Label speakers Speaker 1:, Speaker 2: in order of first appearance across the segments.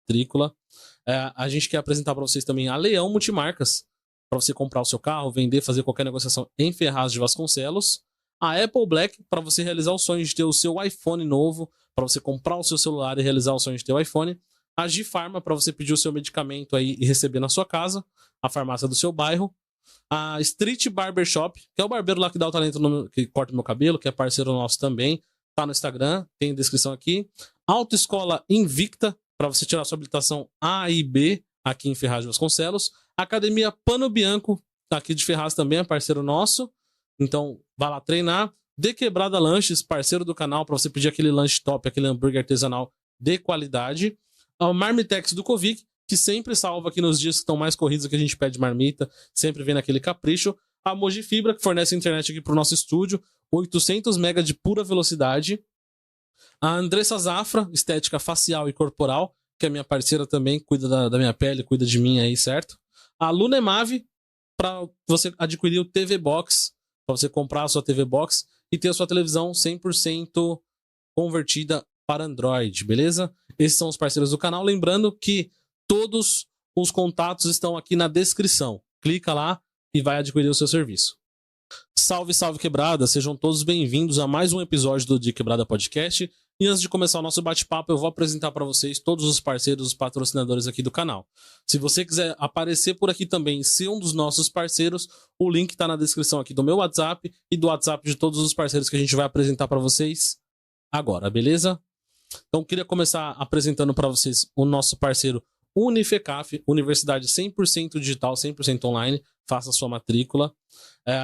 Speaker 1: matrícula. A gente quer apresentar para vocês também a Leão Multimarcas, para você comprar o seu carro, vender, fazer qualquer negociação em Ferraz de Vasconcelos. A Apple Black, para você realizar o sonho de ter o seu iPhone novo, para você comprar o seu celular e realizar o sonho de ter o iPhone. A G-Pharma, para você pedir o seu medicamento aí e receber na sua casa. A farmácia do seu bairro. A Street Barber Shop, que é o barbeiro lá que dá o talento, que corta o meu cabelo, que é parceiro nosso também. Tá no Instagram, tem descrição aqui. Autoescola Invicta, para você tirar sua habilitação A e B aqui em Ferraz de Vasconcelos. Academia Pano Bianco, aqui de Ferraz também, é parceiro nosso. Então, vá lá treinar. De Quebrada Lanches, parceiro do canal, para você pedir aquele lanche top, aquele hambúrguer artesanal de qualidade. O Marmitex do Covic, que sempre salva aqui nos dias que estão mais corridos, que a gente pede marmita, sempre vem naquele capricho. A Moji Fibra, que fornece internet aqui para o nosso estúdio, 800 MB de pura velocidade. A Andressa Zafra, estética facial e corporal, que é minha parceira também, cuida da minha pele, cuida de mim aí, certo? A Lunemave, para você adquirir o TV Box, para você comprar a sua TV Box e ter a sua televisão 100% convertida para Android, beleza? Esses são os parceiros do canal. Lembrando que todos os contatos estão aqui na descrição. Clica lá e vai adquirir o seu serviço. Salve, salve quebrada! Sejam todos bem-vindos a mais um episódio do De Quebrada Podcast. E antes de começar o nosso bate-papo, eu vou apresentar para vocês todos os parceiros, os patrocinadores aqui do canal. Se você quiser aparecer por aqui também e ser um dos nossos parceiros, o link está na descrição aqui do meu WhatsApp e do WhatsApp de todos os parceiros que a gente vai apresentar para vocês agora, beleza? Então, queria começar apresentando para vocês o nosso parceiro Unifecaf, Universidade 100% digital, 100% online, faça a sua matrícula.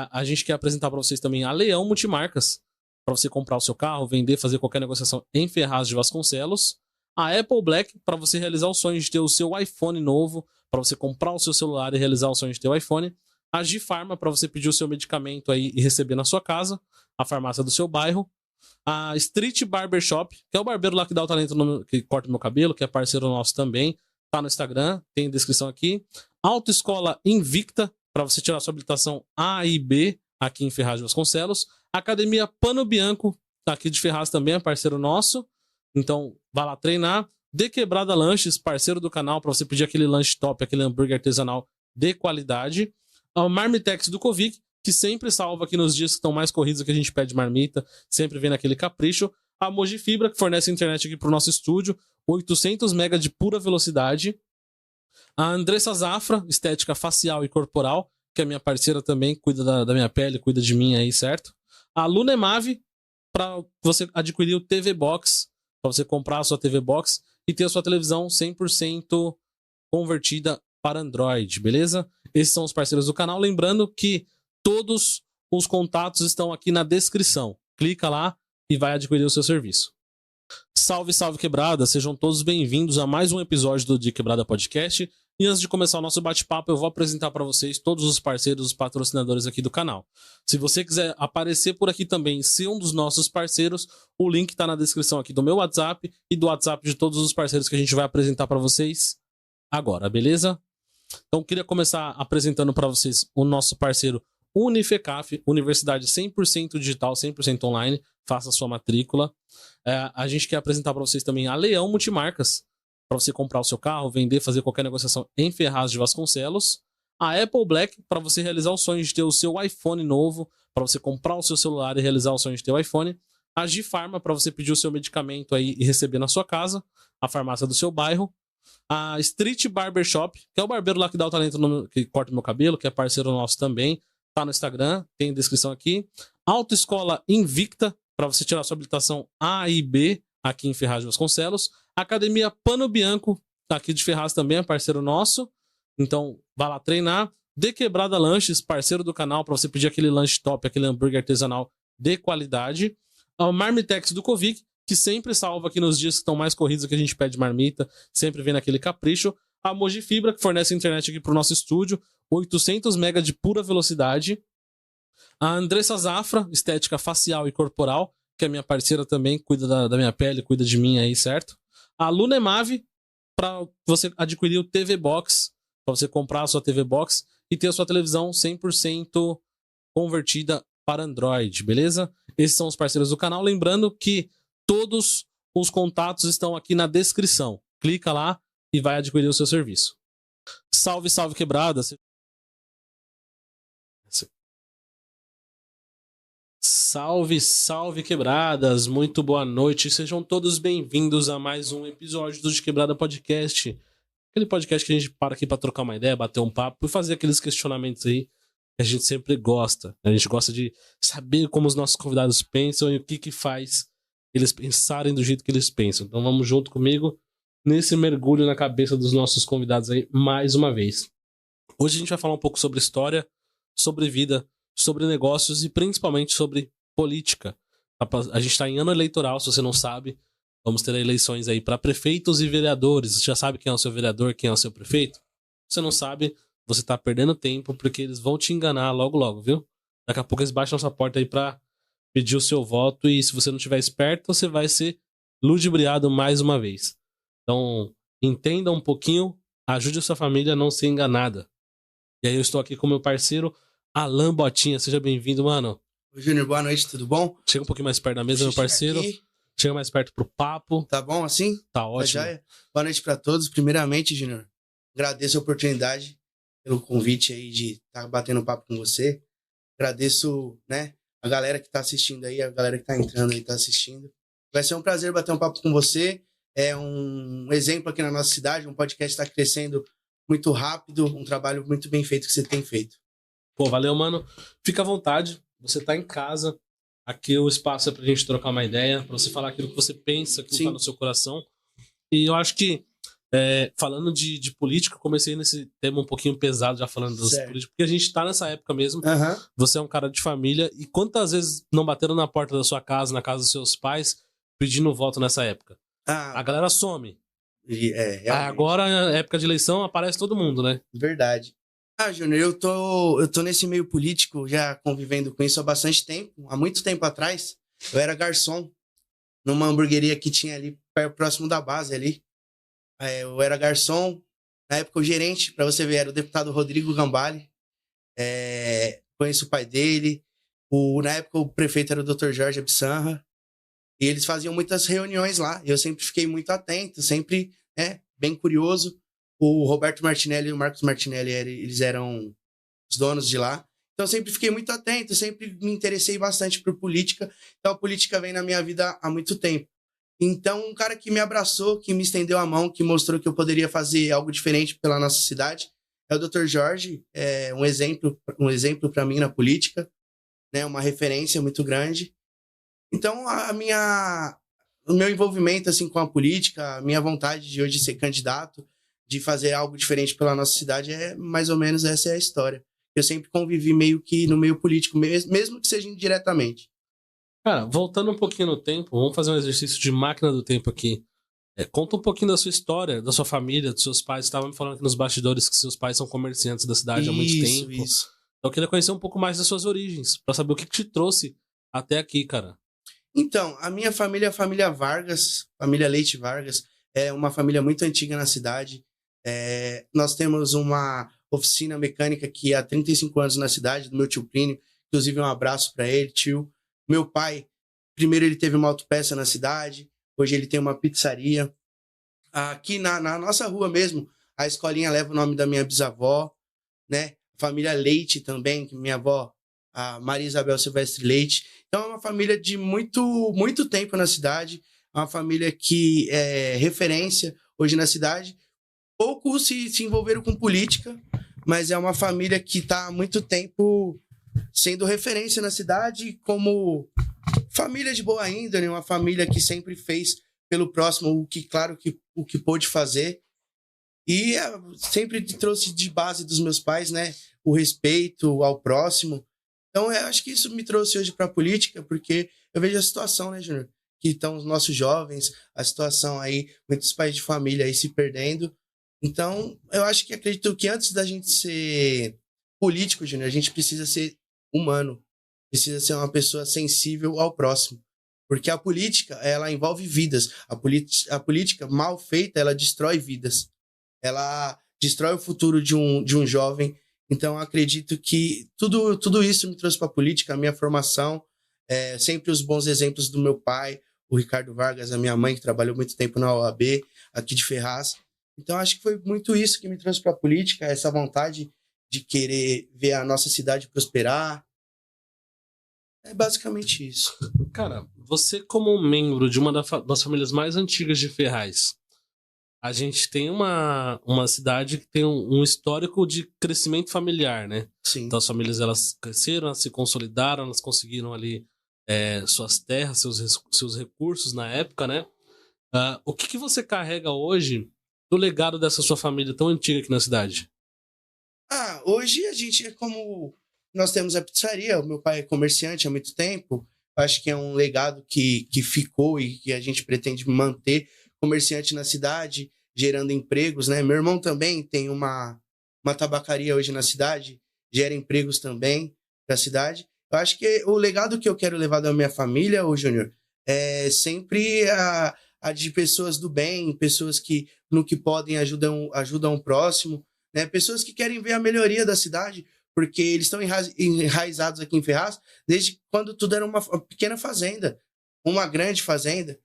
Speaker 1: A gente quer apresentar para vocês também a Leão Multimarcas, para você comprar o seu carro, vender, fazer qualquer negociação em Ferraz de Vasconcelos. A Apple Black, para você realizar o sonho de ter o seu iPhone novo, para você comprar o seu celular e realizar o sonho de ter o iPhone. A G-Pharma, para você pedir o seu medicamento aí e receber na sua casa. A farmácia do seu bairro. A Street Barber Shop, que é o barbeiro lá que dá o talento, que corta o meu cabelo, que é parceiro nosso também. Tá no Instagram, tem descrição aqui. Autoescola Invicta, para você tirar sua habilitação A e B aqui em Ferraz de Vasconcelos. Academia Pano Bianco, aqui de Ferraz também, é parceiro nosso. Então, vá lá treinar. De Quebrada Lanches, parceiro do canal, para você pedir aquele lanche top, aquele hambúrguer artesanal de qualidade. O Marmitex do Covic, que sempre salva aqui nos dias que estão mais corridos, que a gente pede marmita, sempre vem naquele capricho. A Moji Fibra, que fornece internet aqui para o nosso estúdio, 800 MB de pura velocidade. A Andressa Zafra, estética facial e corporal, que é minha parceira também, cuida da minha pele, cuida de mim aí, certo? A Lunemave, para você adquirir o TV Box, para você comprar a sua TV Box e ter a sua televisão 100% convertida para Android, beleza? Esses são os parceiros do canal. Lembrando que todos os contatos estão aqui na descrição. Clica lá e vai adquirir o seu serviço. Salve, salve quebrada! Sejam todos bem-vindos a mais um episódio do De Quebrada Podcast. E antes de começar o nosso bate-papo, eu vou apresentar para vocês todos os parceiros, os patrocinadores aqui do canal. Se você quiser aparecer por aqui também e ser um dos nossos parceiros, o link está na descrição aqui do meu WhatsApp e do WhatsApp de todos os parceiros que a gente vai apresentar para vocês agora, beleza? Então, queria começar apresentando para vocês o nosso parceiro Unifecaf, Universidade 100% digital, 100% online, faça a sua matrícula. A gente quer apresentar para vocês também a Leão Multimarcas, para você comprar o seu carro, vender, fazer qualquer negociação em Ferraz de Vasconcelos. A Apple Black, para você realizar o sonho de ter o seu iPhone novo, para você comprar o seu celular e realizar o sonho de ter o iPhone. A G-Pharma, para você pedir o seu medicamento aí e receber na sua casa. A farmácia do seu bairro. A Street Barber Shop, que é o barbeiro lá que dá o talento, que corta o meu cabelo, que é parceiro nosso também. Tá no Instagram, tem descrição aqui. Autoescola Invicta, para você tirar sua habilitação A e B aqui em Ferraz de Vasconcelos. Academia Pano Bianco, aqui de Ferraz também, é parceiro nosso. Então, vá lá treinar. De Quebrada Lanches, parceiro do canal, para você pedir aquele lanche top, aquele hambúrguer artesanal de qualidade. O Marmitex do Covic, que sempre salva aqui nos dias que estão mais corridos, que a gente pede marmita, sempre vem naquele capricho. A Moji Fibra, que fornece internet aqui para o nosso estúdio, 800 MB de pura velocidade. A Andressa Zafra, estética facial e corporal, que é minha parceira também, cuida da minha pele, cuida de mim aí, certo? A Lunemave, para você adquirir o TV Box, para você comprar a sua TV Box e ter a sua televisão 100% convertida para Android, beleza? Esses são os parceiros do canal. Lembrando que todos os contatos estão aqui na descrição. Clica lá e vai adquirir o seu serviço. Salve, salve, quebrada! Salve, salve, quebradas! Muito boa noite, sejam todos bem-vindos a mais um episódio do De Quebrada Podcast. Aquele podcast que a gente para aqui para trocar uma ideia, bater um papo e fazer aqueles questionamentos aí que a gente sempre gosta. A gente gosta de saber como os nossos convidados pensam e o que faz eles pensarem do jeito que eles pensam. Então vamos junto comigo nesse mergulho na cabeça dos nossos convidados aí mais uma vez. Hoje a gente vai falar um pouco sobre história, sobre vida, sobre negócios e principalmente sobre política. A gente está em ano eleitoral, se você não sabe. Vamos ter eleições aí para prefeitos e vereadores. Você já sabe quem é o seu vereador, quem é o seu prefeito? Se você não sabe, você tá perdendo tempo porque eles vão te enganar logo logo, viu? Daqui a pouco eles baixam sua porta aí para pedir o seu voto e se você não estiver esperto, você vai ser ludibriado mais uma vez. Então, entenda um pouquinho, ajude a sua família a não ser enganada. E aí eu estou aqui com meu parceiro Alan Botinha. Seja bem-vindo, mano.
Speaker 2: Oi, Júnior, boa noite, tudo bom?
Speaker 1: Chega um pouquinho mais perto da mesa, meu parceiro. Chega mais perto pro papo.
Speaker 2: Tá bom assim?
Speaker 1: Tá ótimo.
Speaker 2: Boa noite pra todos. Primeiramente, Júnior, agradeço a oportunidade pelo convite aí de estar batendo papo com você. Agradeço, né, a galera que tá assistindo aí, a galera que tá entrando aí, tá assistindo. Vai ser um prazer bater um papo com você. É um exemplo aqui na nossa cidade, um podcast está crescendo muito rápido, um trabalho muito bem feito que você tem feito.
Speaker 1: Pô, valeu, mano. Fica à vontade. Você tá em casa. Aqui o espaço é pra gente trocar uma ideia, pra você falar aquilo que você pensa, aquilo que tá no seu coração. E eu acho que, falando de política, comecei nesse tema um pouquinho pesado, já falando das políticas, porque a gente tá nessa época mesmo.
Speaker 2: Uhum.
Speaker 1: Você é um cara de família, e quantas vezes não bateram na porta da sua casa, na casa dos seus pais, pedindo voto nessa época? A galera some. Agora, na época de eleição, aparece todo mundo, né?
Speaker 2: Verdade. Júnior, eu tô nesse meio político, já convivendo com isso há bastante tempo. Há muito tempo atrás, eu era garçom numa hamburgueria que tinha ali próximo da base ali. Eu era garçom, na época o gerente, pra você ver, era o deputado Rodrigo Gambale. Conheço o pai dele. Na época o prefeito era o Dr. Jorge Absanra. E eles faziam muitas reuniões lá. Eu sempre fiquei muito atento, sempre bem curioso. O Roberto Martinelli e o Marcos Martinelli, eles eram os donos de lá. Então, eu sempre fiquei muito atento, sempre me interessei bastante por política. Então, a política vem na minha vida há muito tempo. Então, um cara que me abraçou, que me estendeu a mão, que mostrou que eu poderia fazer algo diferente pela nossa cidade, é o Dr. Jorge, um exemplo para mim na política, né? Uma referência muito grande. Então, o meu envolvimento assim, com a política, a minha vontade de hoje ser candidato, de fazer algo diferente pela nossa cidade, mais ou menos essa é a história. Eu sempre convivi meio que no meio político, mesmo que seja indiretamente.
Speaker 1: Cara, voltando um pouquinho no tempo, vamos fazer um exercício de máquina do tempo aqui. Conta um pouquinho da sua história, da sua família, dos seus pais. Você estava me falando aqui nos bastidores que seus pais são comerciantes da cidade há muito tempo. Isso. Então eu queria conhecer um pouco mais das suas origens, para saber o que te trouxe até aqui, cara.
Speaker 2: Então, a minha família é a família Vargas, família Leite Vargas, é uma família muito antiga na cidade. Nós temos uma oficina mecânica que há 35 anos na cidade, do meu tio Plínio. Inclusive, um abraço para ele, tio. Meu pai, primeiro ele teve uma autopeça na cidade, hoje ele tem uma pizzaria. Aqui na nossa rua mesmo, a escolinha leva o nome da minha bisavó, né? Família Leite também, que minha avó, a Maria Isabel Silvestre Leite. Então, é uma família de muito, muito tempo na cidade, uma família que é referência hoje na cidade. Poucos se envolveram com política, mas é uma família que está há muito tempo sendo referência na cidade como família de boa índole, uma família que sempre fez pelo próximo o que pôde fazer. E sempre trouxe de base dos meus pais, né, o respeito ao próximo. Então, eu acho que isso me trouxe hoje para a política, porque eu vejo a situação, né, Júnior, que estão os nossos jovens, a situação aí, muitos pais de família aí se perdendo. Então, eu acredito que antes da gente ser político, Júnior, a gente precisa ser humano, precisa ser uma pessoa sensível ao próximo. Porque a política, ela envolve vidas. A política mal feita, ela destrói vidas. Ela destrói o futuro de um jovem. Então, eu acredito que tudo isso me trouxe para a política, a minha formação, sempre os bons exemplos do meu pai, o Ricardo Vargas, a minha mãe, que trabalhou muito tempo na OAB, aqui de Ferraz. Então, acho que foi muito isso que me trouxe para a política, essa vontade de querer ver a nossa cidade prosperar. É basicamente isso.
Speaker 1: Cara, você como membro de uma das famílias mais antigas de Ferraz, a gente tem uma cidade que tem um histórico de crescimento familiar, né?
Speaker 2: Sim.
Speaker 1: Então as famílias elas cresceram, elas se consolidaram, elas conseguiram ali suas terras, seus recursos na época, né? O que você carrega hoje do legado dessa sua família tão antiga aqui na cidade?
Speaker 2: Hoje a gente é como... Nós temos a pizzaria, o meu pai é comerciante há muito tempo, acho que é um legado que ficou e que a gente pretende manter, comerciante na cidade, gerando empregos, né? Meu irmão também tem uma tabacaria hoje na cidade, gera empregos também para a cidade. Eu acho que o legado que eu quero levar da minha família, ô Júnior, é sempre a de pessoas do bem, pessoas que no que podem ajudam o próximo, né? Pessoas que querem ver a melhoria da cidade, porque eles estão enraizados aqui em Ferraz desde quando tudo era uma pequena fazenda, uma grande fazenda.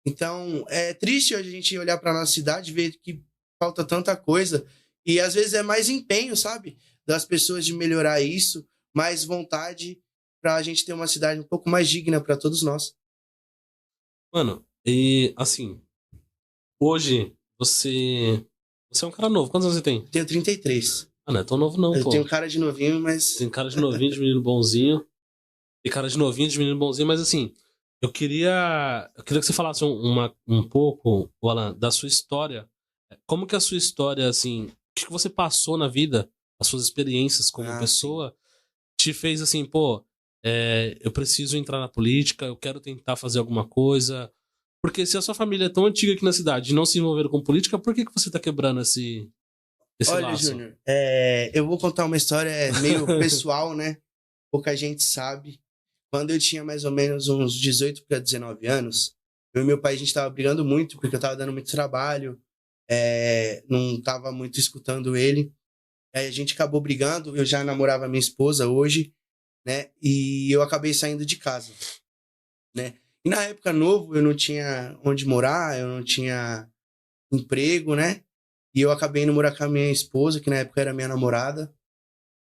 Speaker 2: Então, é triste a gente olhar para nossa cidade e ver que falta tanta coisa. E às vezes é mais empenho, sabe? Das pessoas de melhorar isso, mais vontade para a gente ter uma cidade um pouco mais digna para todos nós.
Speaker 1: Mano, e assim, hoje você é um cara novo. Quantos anos você tem?
Speaker 2: Tenho 33.
Speaker 1: Não é tão novo não,
Speaker 2: Eu
Speaker 1: pô.
Speaker 2: tenho cara de novinho, mas...
Speaker 1: Tem cara de novinho, de menino bonzinho. Tem cara de novinho, de menino bonzinho, mas assim, eu queria que você falasse um pouco, Alan, da sua história. Como que a sua história, assim, o que você passou na vida, as suas experiências como pessoa, te fez assim, pô, eu preciso entrar na política, eu quero tentar fazer alguma coisa. Porque se a sua família é tão antiga aqui na cidade e não se envolveram com política, por que você tá quebrando esse
Speaker 2: Olha,
Speaker 1: laço?
Speaker 2: Júnior, eu vou contar uma história meio pessoal, né? Pouca gente sabe. Quando eu tinha mais ou menos uns 18 para 19 anos, eu e meu pai, a gente estava brigando muito, porque eu estava dando muito trabalho, não estava muito escutando ele. Aí a gente acabou brigando, eu já namorava minha esposa hoje, né? E eu acabei saindo de casa, né? E na época novo, eu não tinha onde morar, eu não tinha emprego, né? E eu acabei indo morar com a minha esposa, que na época era minha namorada.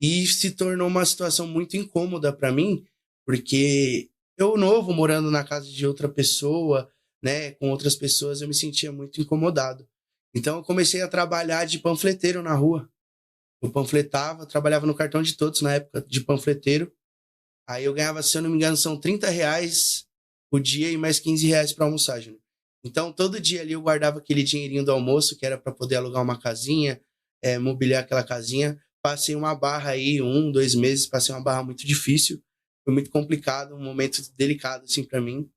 Speaker 2: E se tornou uma situação muito incômoda para mim, porque eu novo, morando na casa de outra pessoa, né, com outras pessoas, eu me sentia muito incomodado. Então eu comecei a trabalhar de panfleteiro na rua. Eu panfletava, trabalhava no cartão de todos na época de panfleteiro. Aí eu ganhava, se eu não me engano, são R$ 30 o dia e mais R$ 15 para almoçar, Júnior. Então todo dia ali eu guardava aquele dinheirinho do almoço, que era para poder alugar uma casinha, mobiliar aquela casinha. Passei uma barra aí, 2 meses, passei uma barra muito difícil, foi muito complicado, um momento delicado, assim, para mim,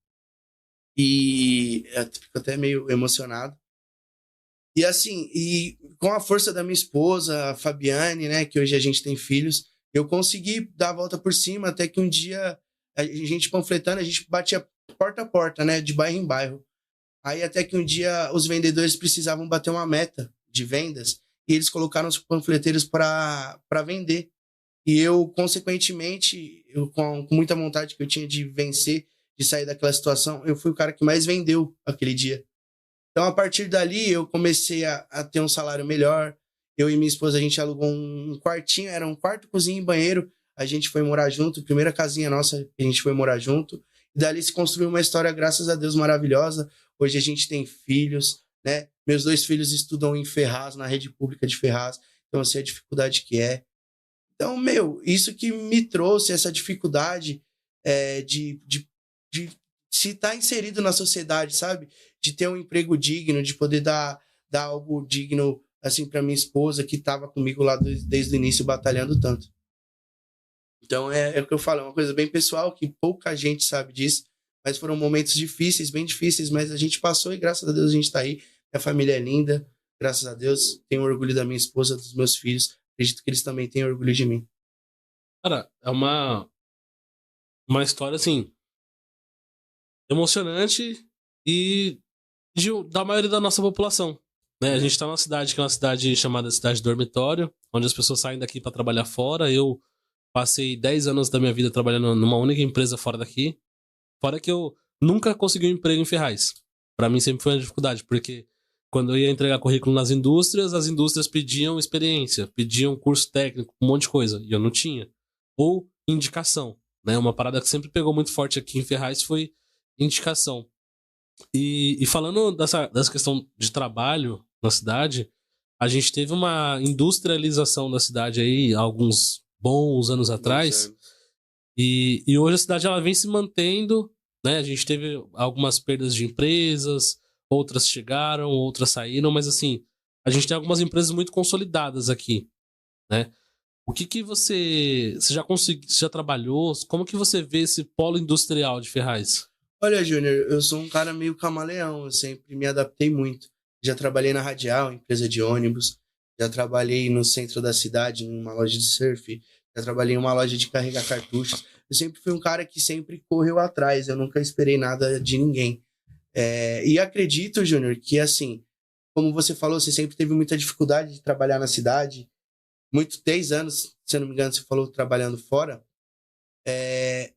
Speaker 2: e eu fico até meio emocionado. E assim, e com a força da minha esposa, a Fabiane, né, que hoje a gente tem filhos, eu consegui dar a volta por cima, até que um dia, a gente panfletando, a gente batia porta a porta, né, de bairro em bairro. Aí até que um dia os vendedores precisavam bater uma meta de vendas, e eles colocaram os panfleteiros para vender. E eu, consequentemente, com muita vontade que eu tinha de vencer, de sair daquela situação, eu fui o cara que mais vendeu aquele dia. Então, a partir dali, eu comecei a ter um salário melhor. Eu e minha esposa, a gente alugou um quartinho, era um quarto, cozinha e banheiro. A gente foi morar junto, primeira casinha nossa, a gente foi morar junto. E dali se construiu uma história, graças a Deus, maravilhosa. Hoje a gente tem filhos, né? Meus 2 filhos estudam em Ferraz, na rede pública de Ferraz. Então, eu sei a dificuldade que é. Então, isso que me trouxe essa dificuldade de se estar inserido na sociedade, sabe? De ter um emprego digno, de poder dar algo digno, assim, para minha esposa, que estava comigo lá desde o início, batalhando tanto. Então, é o que eu falo, é uma coisa bem pessoal, que pouca gente sabe disso, mas foram momentos difíceis, bem difíceis, mas a gente passou e graças a Deus a gente está aí. Minha família é linda, graças a Deus. Tenho orgulho da minha esposa, dos meus filhos. Acredito que eles também têm orgulho de mim.
Speaker 1: Cara, é uma história, assim, emocionante e da maioria da nossa população, né? A gente tá numa cidade que é uma cidade chamada Cidade Dormitório, onde as pessoas saem daqui para trabalhar fora. Eu passei 10 anos da minha vida trabalhando numa única empresa fora daqui. Fora que eu nunca consegui um emprego em Ferraz. Pra mim sempre foi uma dificuldade, porque quando eu ia entregar currículo nas indústrias, as indústrias pediam experiência, pediam curso técnico, um monte de coisa, e eu não tinha. Ou indicação, né? Uma parada que sempre pegou muito forte aqui em Ferraz foi indicação. E falando dessa questão de trabalho na cidade, a gente teve uma industrialização da cidade aí há alguns bons anos atrás, e hoje a cidade ela vem se mantendo, né? A gente teve algumas perdas de empresas, outras chegaram, outras saíram, mas assim, a gente tem algumas empresas muito consolidadas aqui, né? O que você já conseguiu, já trabalhou? Como que você vê esse polo industrial de Ferraz?
Speaker 2: Olha, Júnior, eu sou um cara meio camaleão, eu sempre me adaptei muito. Já trabalhei na Radial, empresa de ônibus, já trabalhei no centro da cidade, em uma loja de surf, já trabalhei em uma loja de carregar cartuchos. Eu sempre fui um cara que sempre correu atrás, eu nunca esperei nada de ninguém. E acredito, Júnior, que assim, como você falou, você sempre teve muita dificuldade de trabalhar na cidade. 10 anos, se eu não me engano, você falou trabalhando fora.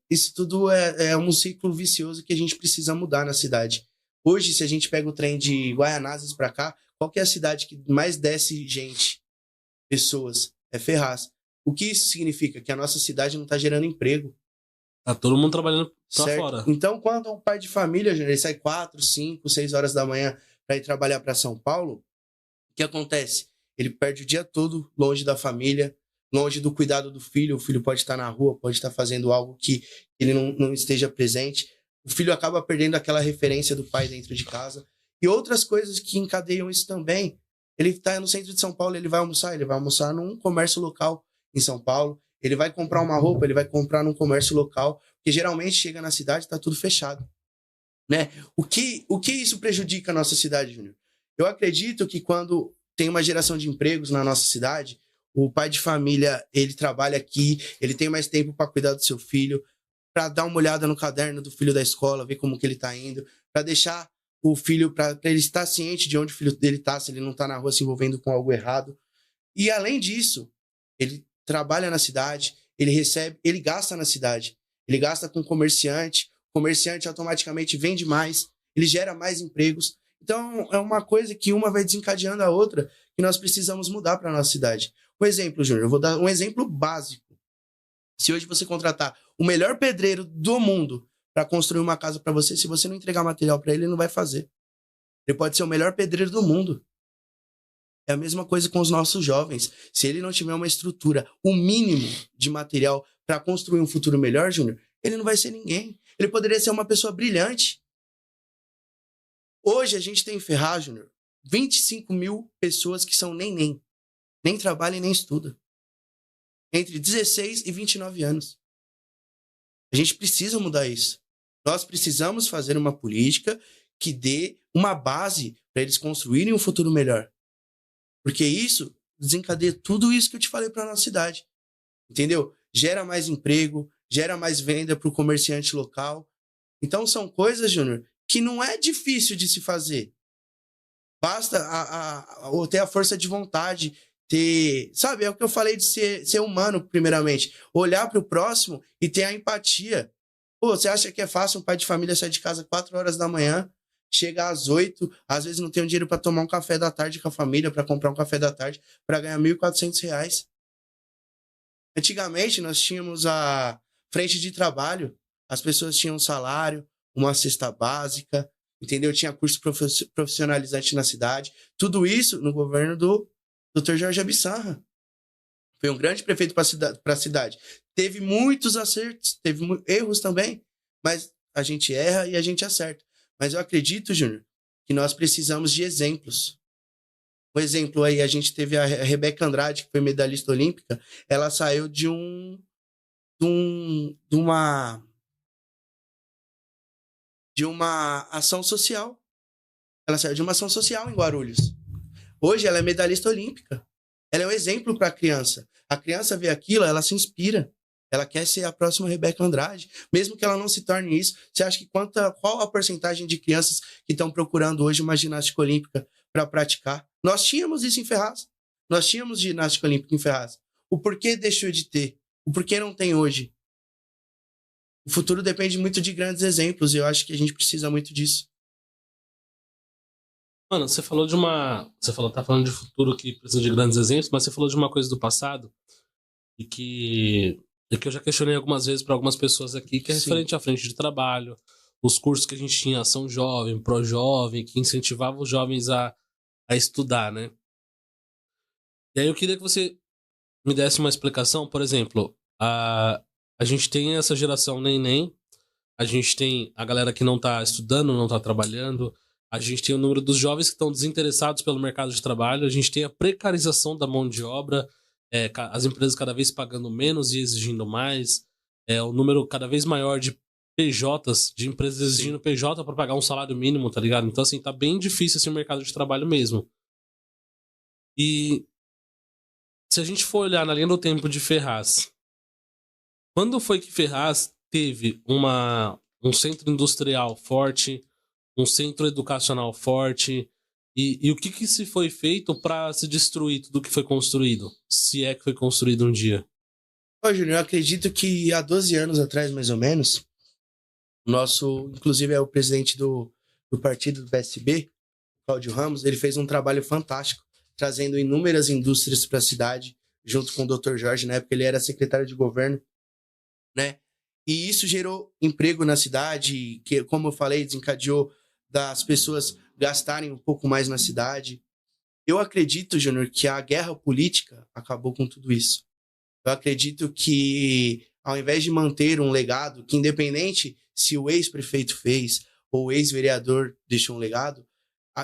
Speaker 2: Isso tudo é um ciclo vicioso que a gente precisa mudar na cidade. Hoje, se a gente pega o trem de Guaianazes para cá, qual que é a cidade que mais desce gente, pessoas? É Ferraz. O que isso significa? Que a nossa cidade não está gerando emprego.
Speaker 1: Tá todo mundo trabalhando pra
Speaker 2: Certo?
Speaker 1: fora.
Speaker 2: Então, quando um pai de família, ele sai 4, 5, 6 horas da manhã para ir trabalhar para São Paulo, o que acontece? Ele perde o dia todo longe da família, longe do cuidado do filho. O filho pode estar na rua, pode estar fazendo algo que ele não esteja presente. O filho acaba perdendo aquela referência do pai dentro de casa. E outras coisas que encadeiam isso também. Ele está no centro de São Paulo, ele vai almoçar num comércio local em São Paulo. Ele vai comprar uma roupa, ele vai comprar num comércio local, porque geralmente chega na cidade e está tudo fechado. Né? O que isso prejudica a nossa cidade, Júnior? Eu acredito que quando tem uma geração de empregos na nossa cidade, o pai de família, ele trabalha aqui, ele tem mais tempo para cuidar do seu filho, para dar uma olhada no caderno do filho da escola, ver como que ele está indo, para deixar o filho, para ele estar ciente de onde o filho dele está, se ele não está na rua se envolvendo com algo errado. E além disso, ele trabalha na cidade, ele recebe, ele gasta na cidade, ele gasta com comerciante, o comerciante automaticamente vende mais, ele gera mais empregos. Então, é uma coisa que uma vai desencadeando a outra, que nós precisamos mudar para a nossa cidade. Um exemplo, Júnior, eu vou dar um exemplo básico. Se hoje você contratar o melhor pedreiro do mundo para construir uma casa para você, se você não entregar material para ele, ele não vai fazer. Ele pode ser o melhor pedreiro do mundo. É a mesma coisa com os nossos jovens. Se ele não tiver uma estrutura, o mínimo de material para construir um futuro melhor, Júnior, ele não vai ser ninguém. Ele poderia ser uma pessoa brilhante. Hoje a gente tem em Ferraz, Júnior, 25 mil pessoas que são nem trabalham e nem estudam. Entre 16 e 29 anos. A gente precisa mudar isso. Nós precisamos fazer uma política que dê uma base para eles construírem um futuro melhor. Porque isso desencadeia tudo isso que eu te falei para a nossa cidade. Entendeu? Gera mais emprego, gera mais venda para o comerciante local. Então são coisas, Júnior, que não é difícil de se fazer. Basta ter a força de vontade, ter... Sabe, é o que eu falei de ser humano, primeiramente. Olhar para o próximo e ter a empatia. Pô, você acha que é fácil um pai de família sair de casa 4 horas da manhã, chegar às 8, às vezes não tem dinheiro para tomar um café da tarde com a família, para comprar um café da tarde, para ganhar R$ 1.400? Antigamente, nós tínhamos a frente de trabalho, as pessoas tinham um salário, uma cesta básica, entendeu? Tinha curso profissionalizante na cidade. Tudo isso no governo do Dr. Jorge Abissanra. Foi um grande prefeito para a cidade. Teve muitos acertos, teve erros também, mas a gente erra e a gente acerta. Mas eu acredito, Júnior, que nós precisamos de exemplos. Um exemplo aí, a gente teve a Rebeca Andrade, que foi medalhista olímpica, ela saiu de uma ação social. Ela saiu de uma ação social em Guarulhos. Hoje ela é medalhista olímpica. Ela é um exemplo para a criança. A criança vê aquilo, ela se inspira. Ela quer ser a próxima Rebeca Andrade. Mesmo que ela não se torne isso, você acha que qual a porcentagem de crianças que estão procurando hoje uma ginástica olímpica para praticar? Nós tínhamos isso em Ferraz. Nós tínhamos ginástica olímpica em Ferraz. O porquê deixou de ter? O porquê não tem hoje? O futuro depende muito de grandes exemplos e eu acho que a gente precisa muito disso.
Speaker 1: Mano, você falou de uma. Você falou, tá falando de futuro que precisa de grandes exemplos, mas você falou de uma coisa do passado e que eu já questionei algumas vezes para algumas pessoas aqui, que é
Speaker 2: Sim.
Speaker 1: referente à frente de trabalho, os cursos que a gente tinha, Ação Jovem, Pro Jovem, que incentivava os jovens a estudar, né? E aí eu queria que você me desse uma explicação, por exemplo, a gente tem essa geração neném, a gente tem a galera que não tá estudando, não tá trabalhando, a gente tem o número dos jovens que estão desinteressados pelo mercado de trabalho, a gente tem a precarização da mão de obra, as empresas cada vez pagando menos e exigindo mais, o número cada vez maior de PJs, de empresas exigindo PJ para pagar um salário mínimo, tá ligado? Então, assim, tá bem difícil esse mercado de trabalho mesmo. E se a gente for olhar na linha do tempo de Ferraz, quando foi que Ferraz teve um centro industrial forte, um centro educacional forte, e o que se foi feito para se destruir tudo que foi construído? Se é que foi construído um dia.
Speaker 2: Ô, Júnior, eu acredito que há 12 anos atrás, mais ou menos, inclusive é o presidente do partido do PSB, Cláudio Ramos, ele fez um trabalho fantástico, trazendo inúmeras indústrias para a cidade, junto com o Dr. Jorge, na época ele era secretário de governo, né? E isso gerou emprego na cidade, que, como eu falei, desencadeou das pessoas gastarem um pouco mais na cidade. Eu acredito, Júnior, que a guerra política acabou com tudo isso. Eu acredito que, ao invés de manter um legado, que independente se o ex-prefeito fez ou o ex-vereador deixou um legado,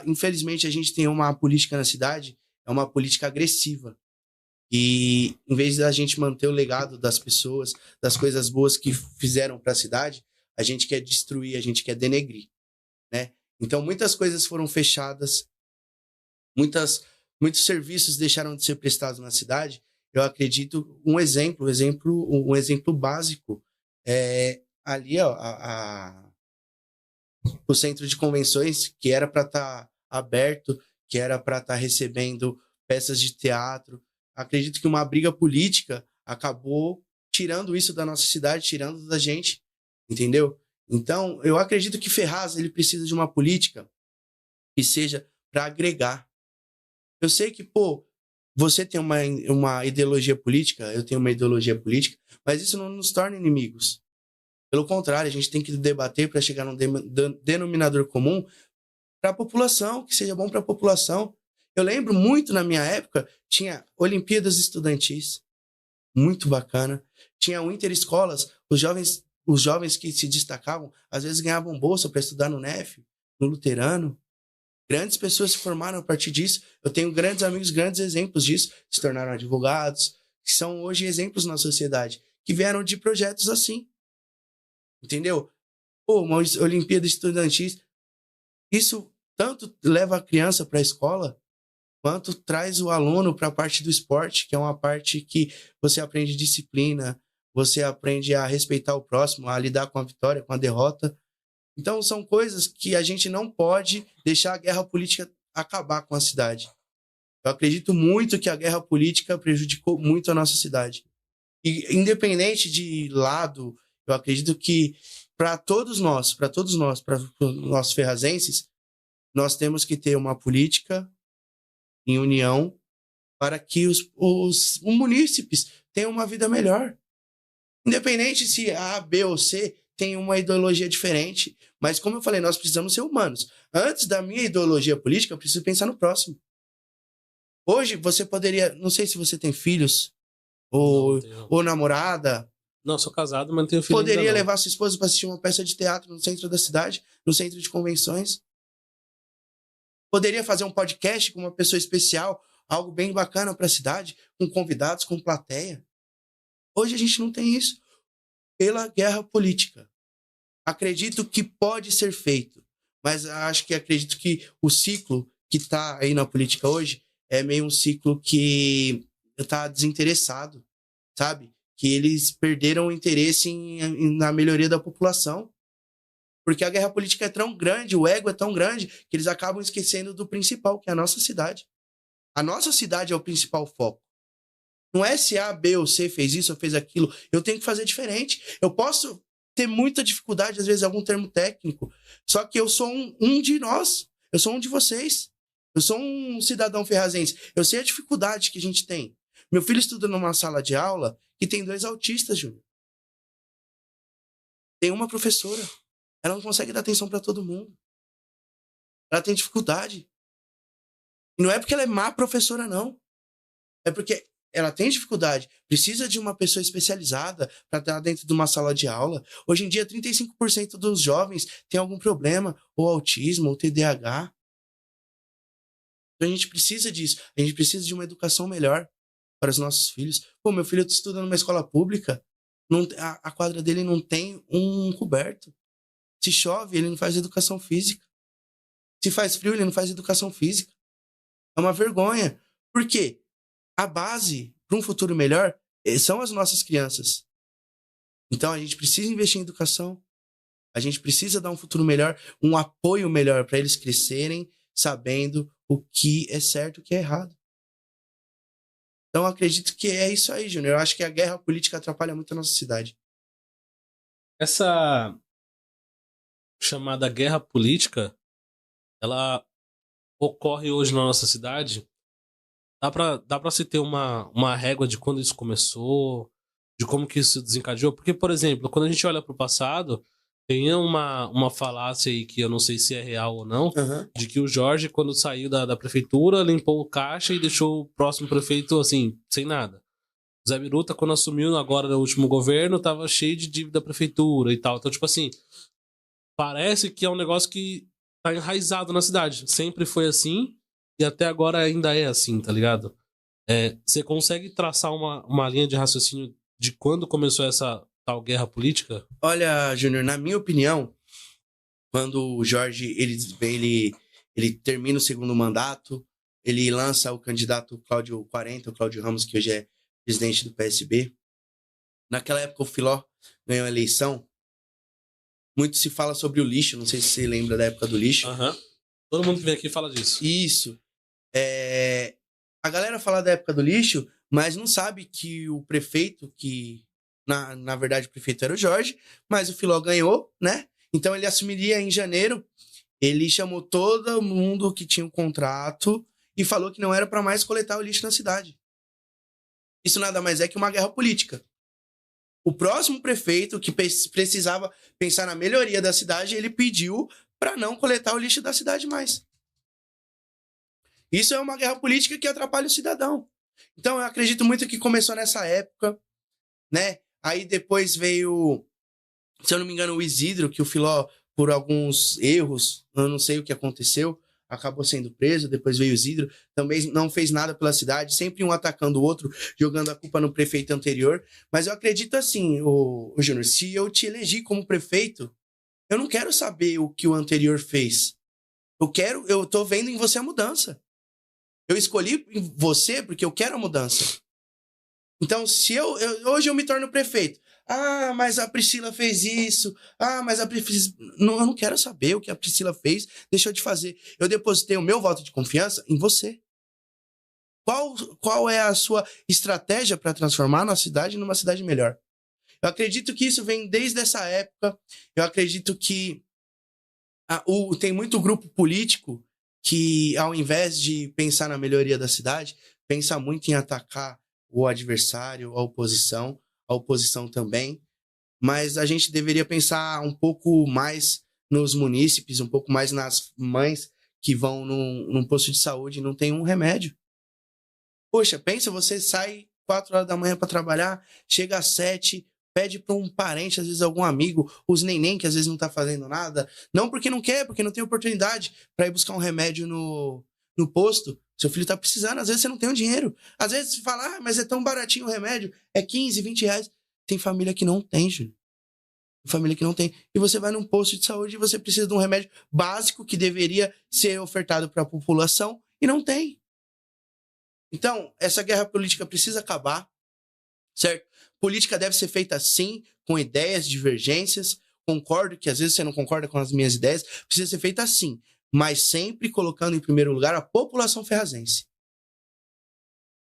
Speaker 2: infelizmente a gente tem uma política na cidade, é uma política agressiva. E em vez da gente manter o legado das pessoas, das coisas boas que fizeram para a cidade, a gente quer destruir, a gente quer denegrir, né? Então muitas coisas foram fechadas, muitos serviços deixaram de ser prestados na cidade. Eu acredito, um exemplo básico é ali, ó, o centro de convenções, que era para estar aberto, que era para estar recebendo peças de teatro. Acredito que uma briga política acabou tirando isso da nossa cidade, tirando da gente, entendeu? Então, eu acredito que Ferraz ele precisa de uma política que seja para agregar. Eu sei que, você tem uma ideologia política, eu tenho uma ideologia política, mas isso não nos torna inimigos. Pelo contrário, a gente tem que debater para chegar num denominador comum para a população, que seja bom para a população. Eu lembro muito na minha época, tinha Olimpíadas Estudantis, muito bacana. Tinha o Interescolas, os jovens que se destacavam, às vezes ganhavam bolsa para estudar no NEF, no Luterano. Grandes pessoas se formaram a partir disso. Eu tenho grandes amigos, grandes exemplos disso, se tornaram advogados, que são hoje exemplos na sociedade, que vieram de projetos assim. Entendeu? Uma Olimpíada Estudantil, isso tanto leva a criança para a escola, quanto traz o aluno para a parte do esporte, que é uma parte que você aprende disciplina, você aprende a respeitar o próximo, a lidar com a vitória, com a derrota. Então, são coisas que a gente não pode deixar a guerra política acabar com a cidade. Eu acredito muito que a guerra política prejudicou muito a nossa cidade. E, independente de lado, eu acredito que para todos nós, para nós ferrazenses, nós temos que ter uma política em união para que os munícipes tenham uma vida melhor. Independente se A, B ou C tem uma ideologia diferente. Mas, como eu falei, nós precisamos ser humanos. Antes da minha ideologia política, eu preciso pensar no próximo. Hoje, você poderia... Não sei se você tem filhos ou namorada.
Speaker 1: Não, sou casado, mas não tenho filho.
Speaker 2: Poderia levar sua esposa para assistir uma peça de teatro no centro da cidade, no centro de convenções. Poderia fazer um podcast com uma pessoa especial, algo bem bacana para a cidade, com convidados, com plateia. Hoje a gente não tem isso. Pela guerra política. Acredito que pode ser feito, mas acredito que o ciclo que está aí na política hoje é meio um ciclo que está desinteressado, sabe? Que eles perderam o interesse na melhoria da população. Porque a guerra política é tão grande, o ego é tão grande, que eles acabam esquecendo do principal, que é a nossa cidade. A nossa cidade é o principal foco. Não é se A, B ou C fez isso ou fez aquilo. Eu tenho que fazer diferente. Eu posso ter muita dificuldade, às vezes, em algum termo técnico. Só que eu sou um de nós. Eu sou um de vocês. Eu sou um cidadão ferrazense. Eu sei a dificuldade que a gente tem. Meu filho estuda numa sala de aula que tem 2 autistas, Júnior. Tem uma professora. Ela não consegue dar atenção para todo mundo. Ela tem dificuldade. E não é porque ela é má professora, não. É porque ela tem dificuldade. Precisa de uma pessoa especializada para estar dentro de uma sala de aula. Hoje em dia, 35% dos jovens têm algum problema, ou autismo, ou TDAH. Então a gente precisa disso. A gente precisa de uma educação melhor para os nossos filhos. Pô, meu filho estuda numa escola pública, a quadra dele não tem um coberto. Se chove, ele não faz educação física. Se faz frio, ele não faz educação física. É uma vergonha. Por quê? A base para um futuro melhor são as nossas crianças. Então a gente precisa investir em educação. A gente precisa dar um futuro melhor, um apoio melhor para eles crescerem sabendo o que é certo e o que é errado. Então, eu acredito que é isso aí, Júnior. Eu acho que a guerra política atrapalha muito a nossa cidade.
Speaker 1: Essa chamada guerra política, ela ocorre hoje na nossa cidade. Dá pra se ter uma régua de quando isso começou, de como que isso desencadeou? Porque, por exemplo, quando a gente olha pro passado, tem uma falácia aí que eu não sei se é real ou não, de que o Jorge, quando saiu da prefeitura, limpou o caixa e deixou o próximo prefeito, assim, sem nada. O Zé Biruta, quando assumiu agora no último governo, tava cheio de dívida da prefeitura e tal. Então, tipo assim, parece que é um negócio que tá enraizado na cidade. Sempre foi assim e até agora ainda é assim, tá ligado? Você consegue traçar uma linha de raciocínio de quando começou essa tal guerra política?
Speaker 2: Olha, Júnior, na minha opinião, quando o Jorge ele termina o segundo mandato, ele lança o candidato Cláudio 40, o Cláudio Ramos, que hoje é presidente do PSB. Naquela época o Filó ganhou a eleição. Muito se fala sobre o lixo, não sei se você lembra da época do lixo.
Speaker 1: Todo mundo que vem aqui fala disso.
Speaker 2: Isso. A galera fala da época do lixo, mas não sabe que o prefeito, que na verdade o prefeito era o Jorge, mas o Filó ganhou, né? Então ele assumiria em janeiro. Ele chamou todo mundo que tinha um contrato e falou que não era para mais coletar o lixo na cidade. Isso nada mais é que uma guerra política. O próximo prefeito, que precisava pensar na melhoria da cidade, ele pediu para não coletar o lixo da cidade mais. Isso é uma guerra política que atrapalha o cidadão. Então eu acredito muito que começou nessa época, né? Aí depois veio, se eu não me engano, o Isidro, que o Filó, por alguns erros, eu não sei o que aconteceu, acabou sendo preso. Depois veio o Isidro, também não fez nada pela cidade, sempre um atacando o outro, jogando a culpa no prefeito anterior. Mas eu acredito assim, o Júnior, se eu te elegi como prefeito, eu não quero saber o que o anterior fez. Eu tô vendo em você a mudança. Eu escolhi você porque eu quero a mudança. Então, se hoje eu me torno prefeito. Ah, mas a Priscila fez isso. Ah, mas a Priscila... Não, eu não quero saber o que a Priscila fez, deixou de fazer. Eu depositei o meu voto de confiança em você. Qual é a sua estratégia para transformar a nossa cidade numa cidade melhor? Eu acredito que isso vem desde essa época. Eu acredito que tem muito grupo político que, ao invés de pensar na melhoria da cidade, pensa muito em atacar o adversário, a oposição também. Mas a gente deveria pensar um pouco mais nos munícipes, um pouco mais nas mães que vão num posto de saúde e não tem um remédio. Poxa, pensa, você sai 4 horas da manhã para trabalhar, chega às 7, pede para um parente, às vezes algum amigo, os neném que às vezes não tá fazendo nada, não porque não quer, porque não tem oportunidade para ir buscar um remédio no posto. Seu filho tá precisando, às vezes você não tem o dinheiro. Às vezes você fala, mas é tão baratinho o remédio, é 15, 20 reais. Tem família que não tem, Júlio. Família que não tem. E você vai num posto de saúde e você precisa de um remédio básico que deveria ser ofertado para a população e não tem. Então, essa guerra política precisa acabar, certo? Política deve ser feita sim, com ideias, divergências. Concordo que às vezes você não concorda com as minhas ideias. Precisa ser feita assim, mas sempre colocando em primeiro lugar a população ferrazense.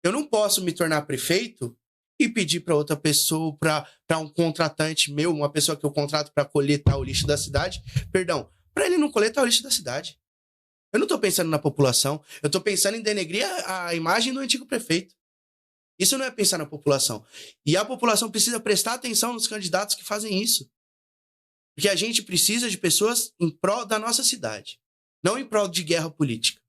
Speaker 2: Eu não posso me tornar prefeito e pedir para outra pessoa, para um contratante meu, uma pessoa que eu contrato para coletar o lixo da cidade, para ele não coletar o lixo da cidade. Eu não tô pensando na população. Eu tô pensando em denegrir a imagem do antigo prefeito. Isso não é pensar na população. E a população precisa prestar atenção nos candidatos que fazem isso. Porque a gente precisa de pessoas em prol da nossa cidade. Não em prol de guerra política.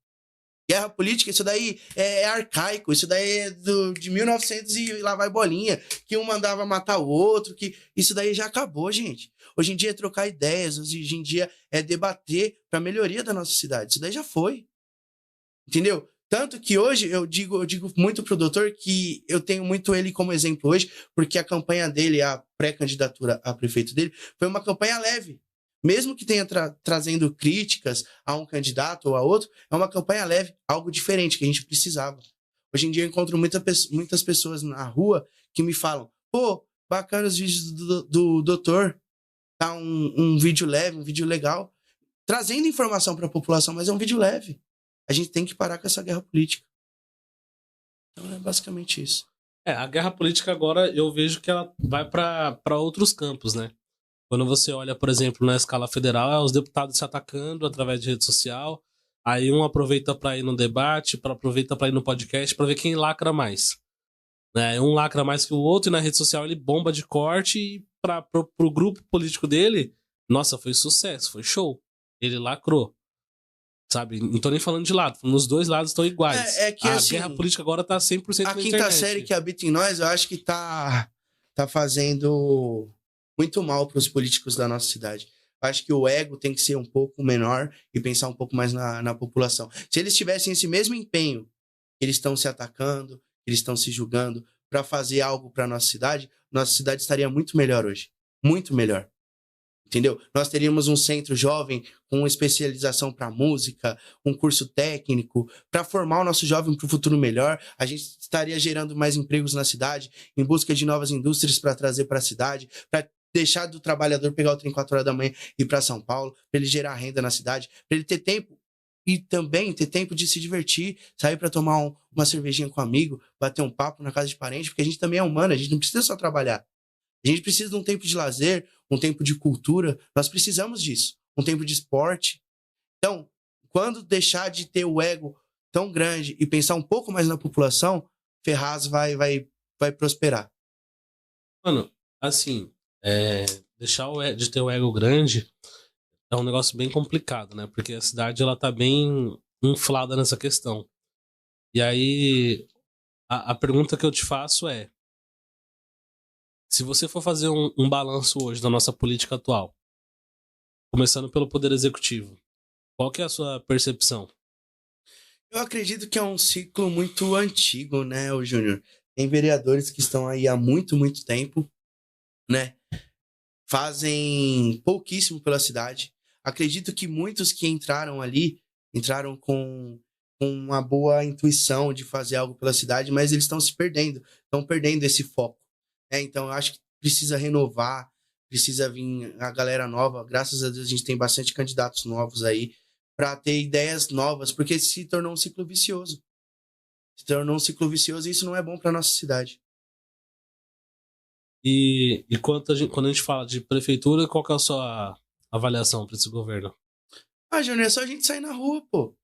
Speaker 2: Guerra política, isso daí é arcaico. Isso daí é de 1900 e lá vai bolinha. Que um mandava matar o outro. Que isso daí já acabou, gente. Hoje em dia é trocar ideias. Hoje em dia é debater para a melhoria da nossa cidade. Isso daí já foi. Entendeu? Tanto que hoje eu digo muito pro doutor que eu tenho muito ele como exemplo hoje, porque a campanha dele, a pré-candidatura a prefeito dele, foi uma campanha leve. Mesmo que tenha trazendo críticas a um candidato ou a outro, é uma campanha leve, algo diferente que a gente precisava. Hoje em dia eu encontro muitas pessoas na rua que me falam: pô, bacana os vídeos do doutor, tá um vídeo leve, um vídeo legal, trazendo informação para a população, mas é um vídeo leve. A gente tem que parar com essa guerra política. Então é basicamente isso.
Speaker 1: A guerra política agora eu vejo que ela vai para outros campos, né? Quando você olha, por exemplo, na escala federal, é os deputados se atacando através de rede social, aí um aproveita para ir no debate, aproveita para ir no podcast, para ver quem lacra mais. Né? Um lacra mais que o outro e na rede social ele bomba de corte e pro grupo político dele, nossa, foi sucesso, foi show. Ele lacrou. Sabe? Não tô nem falando de lado, os dois lados estão iguais.
Speaker 2: É que,
Speaker 1: a
Speaker 2: assim,
Speaker 1: guerra política agora tá 100% na internet.
Speaker 2: A quinta série que habita em nós, eu acho que tá fazendo muito mal para os políticos da nossa cidade. Eu acho que o ego tem que ser um pouco menor e pensar um pouco mais na população. Se eles tivessem esse mesmo empenho, eles estão se atacando, eles estão se julgando para fazer algo para nossa cidade estaria muito melhor hoje. Muito melhor. Entendeu? Nós teríamos um centro jovem com especialização para música, um curso técnico, para formar o nosso jovem para o futuro melhor. A gente estaria gerando mais empregos na cidade, em busca de novas indústrias para trazer para a cidade, para deixar do trabalhador pegar o trem 4 horas da manhã e ir para São Paulo, para ele gerar renda na cidade, para ele ter tempo e também ter tempo de se divertir, sair para tomar uma cervejinha com um amigo, bater um papo na casa de parente, porque a gente também é humano, a gente não precisa só trabalhar. A gente precisa de um tempo de lazer, um tempo de cultura. Nós precisamos disso. Um tempo de esporte. Então, quando deixar de ter o ego tão grande e pensar um pouco mais na população, Ferraz vai prosperar.
Speaker 1: Mano, assim, deixar de ter o ego grande é um negócio bem complicado, né? Porque a cidade, ela tá bem inflada nessa questão. E aí, a pergunta que eu te faço é: se você for fazer um balanço hoje da nossa política atual, começando pelo Poder Executivo, qual que é a sua percepção?
Speaker 2: Eu acredito que é um ciclo muito antigo, né, o Júnior? Tem vereadores que estão aí há muito, muito tempo, né? Fazem pouquíssimo pela cidade. Acredito que muitos que entraram ali, entraram com uma boa intuição de fazer algo pela cidade, mas eles estão se perdendo, estão perdendo esse foco. Então, eu acho que precisa renovar, precisa vir a galera nova. Graças a Deus, a gente tem bastante candidatos novos aí para ter ideias novas, porque se tornou um ciclo vicioso. Se tornou um ciclo vicioso e isso não é bom para nossa cidade.
Speaker 1: E quando a gente fala de prefeitura, qual que é a sua avaliação para esse governo?
Speaker 2: Júnior, é só a gente sair na rua, pô.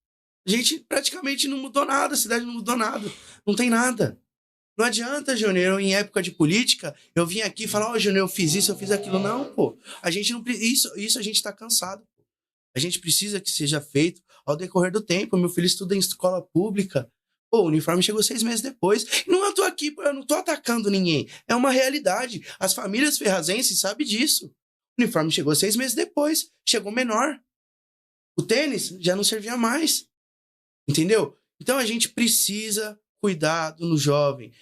Speaker 2: A gente praticamente não mudou nada, a cidade não mudou nada. Não tem nada. Não adianta, Júnior, em época de política, eu vim aqui e falar, Júnior, eu fiz isso, eu fiz aquilo. Não, pô. A gente não isso a gente tá cansado. A gente precisa que seja feito ao decorrer do tempo. Meu filho estuda em escola pública. Pô, o uniforme chegou 6 meses depois. Não, eu tô aqui, eu não tô atacando ninguém. É uma realidade. As famílias ferrazenses sabem disso. O uniforme chegou 6 meses depois. Chegou menor. O tênis já não servia mais. Entendeu? Então a gente precisa cuidar no jovem.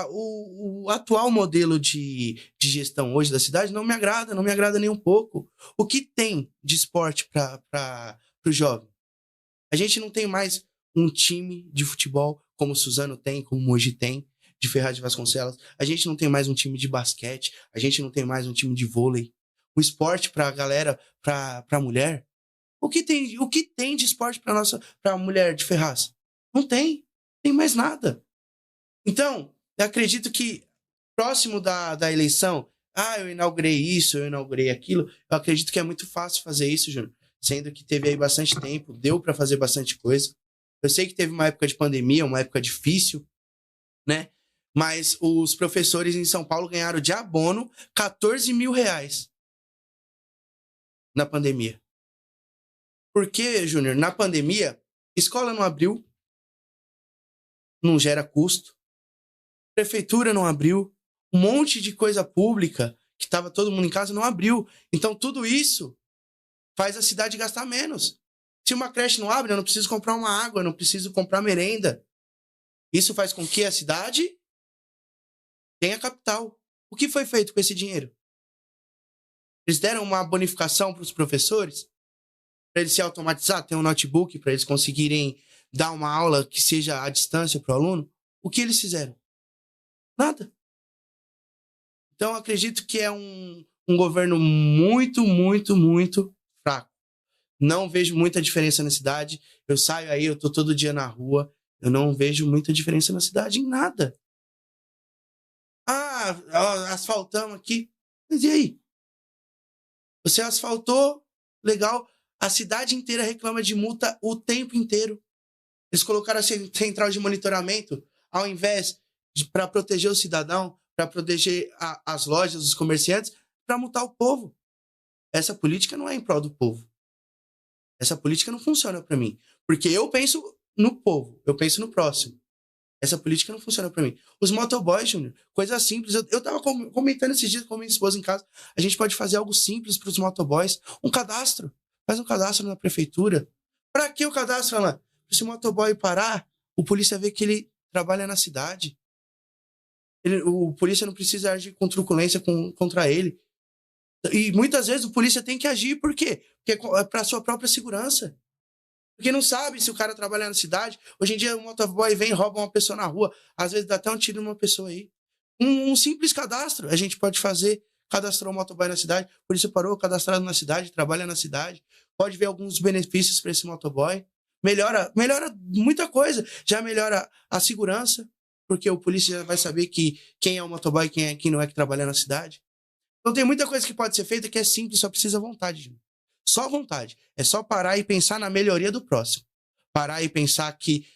Speaker 2: O atual modelo de gestão hoje da cidade não me agrada nem um pouco. O que tem de esporte para o jovem? A gente não tem mais um time de futebol como o Suzano tem, como o Mogi tem, de Ferraz de Vasconcelos. A gente não tem mais um time de basquete, a gente não tem mais um time de vôlei. O esporte para a galera, para a mulher. O que tem de esporte para a mulher de Ferraz? Não tem mais nada. Então, eu acredito que próximo da eleição, eu inaugurei isso, eu inaugurei aquilo, eu acredito que é muito fácil fazer isso, Júnior. sendo que teve aí bastante tempo, deu para fazer bastante coisa. Eu sei que teve uma época de pandemia, uma época difícil, né? Mas os professores em São Paulo ganharam de abono R$ 14.000 na pandemia. Por quê, Júnior? Na pandemia, escola não abriu, não gera custo, prefeitura não abriu, um monte de coisa pública que estava todo mundo em casa não abriu. Então, tudo isso faz a cidade gastar menos. Se uma creche não abre, eu não preciso comprar uma água, eu não preciso comprar merenda. Isso faz com que a cidade tenha capital. O que foi feito com esse dinheiro? Eles deram uma bonificação para os professores, para eles se automatizar, ter um notebook, para eles conseguirem dar uma aula que seja à distância para o aluno. O que eles fizeram? Nada. Então, acredito que é um governo muito, muito, muito fraco. Não vejo muita diferença na cidade. Eu saio aí, eu tô todo dia na rua. Eu não vejo muita diferença na cidade em nada. Asfaltamos aqui. Mas e aí? Você asfaltou, legal. A cidade inteira reclama de multa o tempo inteiro. Eles colocaram a central de monitoramento ao invés de para proteger o cidadão, para proteger as lojas, os comerciantes, para multar o povo. Essa política não é em prol do povo. Essa política não funciona para mim. Porque eu penso no povo, eu penso no próximo. Essa política não funciona para mim. Os motoboys, Júnior, coisa simples. Eu tava comentando esses dias com minha esposa em casa. A gente pode fazer algo simples para os motoboys. Um cadastro. Faz um cadastro na prefeitura. Para que o cadastro, Alan? Se o motoboy parar, o polícia vê que ele trabalha na cidade. O polícia não precisa agir com truculência contra ele. E muitas vezes o polícia tem que agir, por quê? Porque é para sua própria segurança. Porque não sabe se o cara trabalha na cidade. Hoje em dia o motoboy vem e rouba uma pessoa na rua. Às vezes dá até um tiro numa pessoa aí. Um simples cadastro a gente pode fazer. Cadastrou um motoboy na cidade, o polícia parou, cadastrado na cidade, trabalha na cidade. Pode ver alguns benefícios para esse motoboy. Melhora muita coisa. Já melhora a segurança, porque o polícia já vai saber que quem é o motoboy e quem não é que trabalha na cidade. Então tem muita coisa que pode ser feita que é simples, só precisa vontade. Só vontade. É só parar e pensar na melhoria do próximo. Parar e pensar que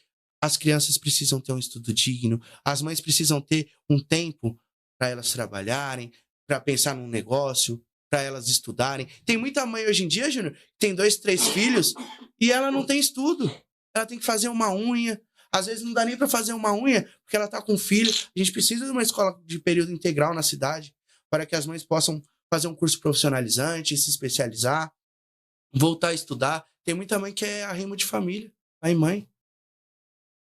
Speaker 2: as crianças precisam ter um estudo digno, as mães precisam ter um tempo para elas trabalharem, para pensar num negócio, para elas estudarem. Tem muita mãe hoje em dia, Júnior, que tem 2, 3 filhos e ela não tem estudo. Ela tem que fazer uma unha. Às vezes não dá nem para fazer uma unha porque ela está com filho. A gente precisa de uma escola de período integral na cidade para que as mães possam fazer um curso profissionalizante, se especializar, voltar a estudar. Tem muita mãe que é arrimo de família, pai e mãe.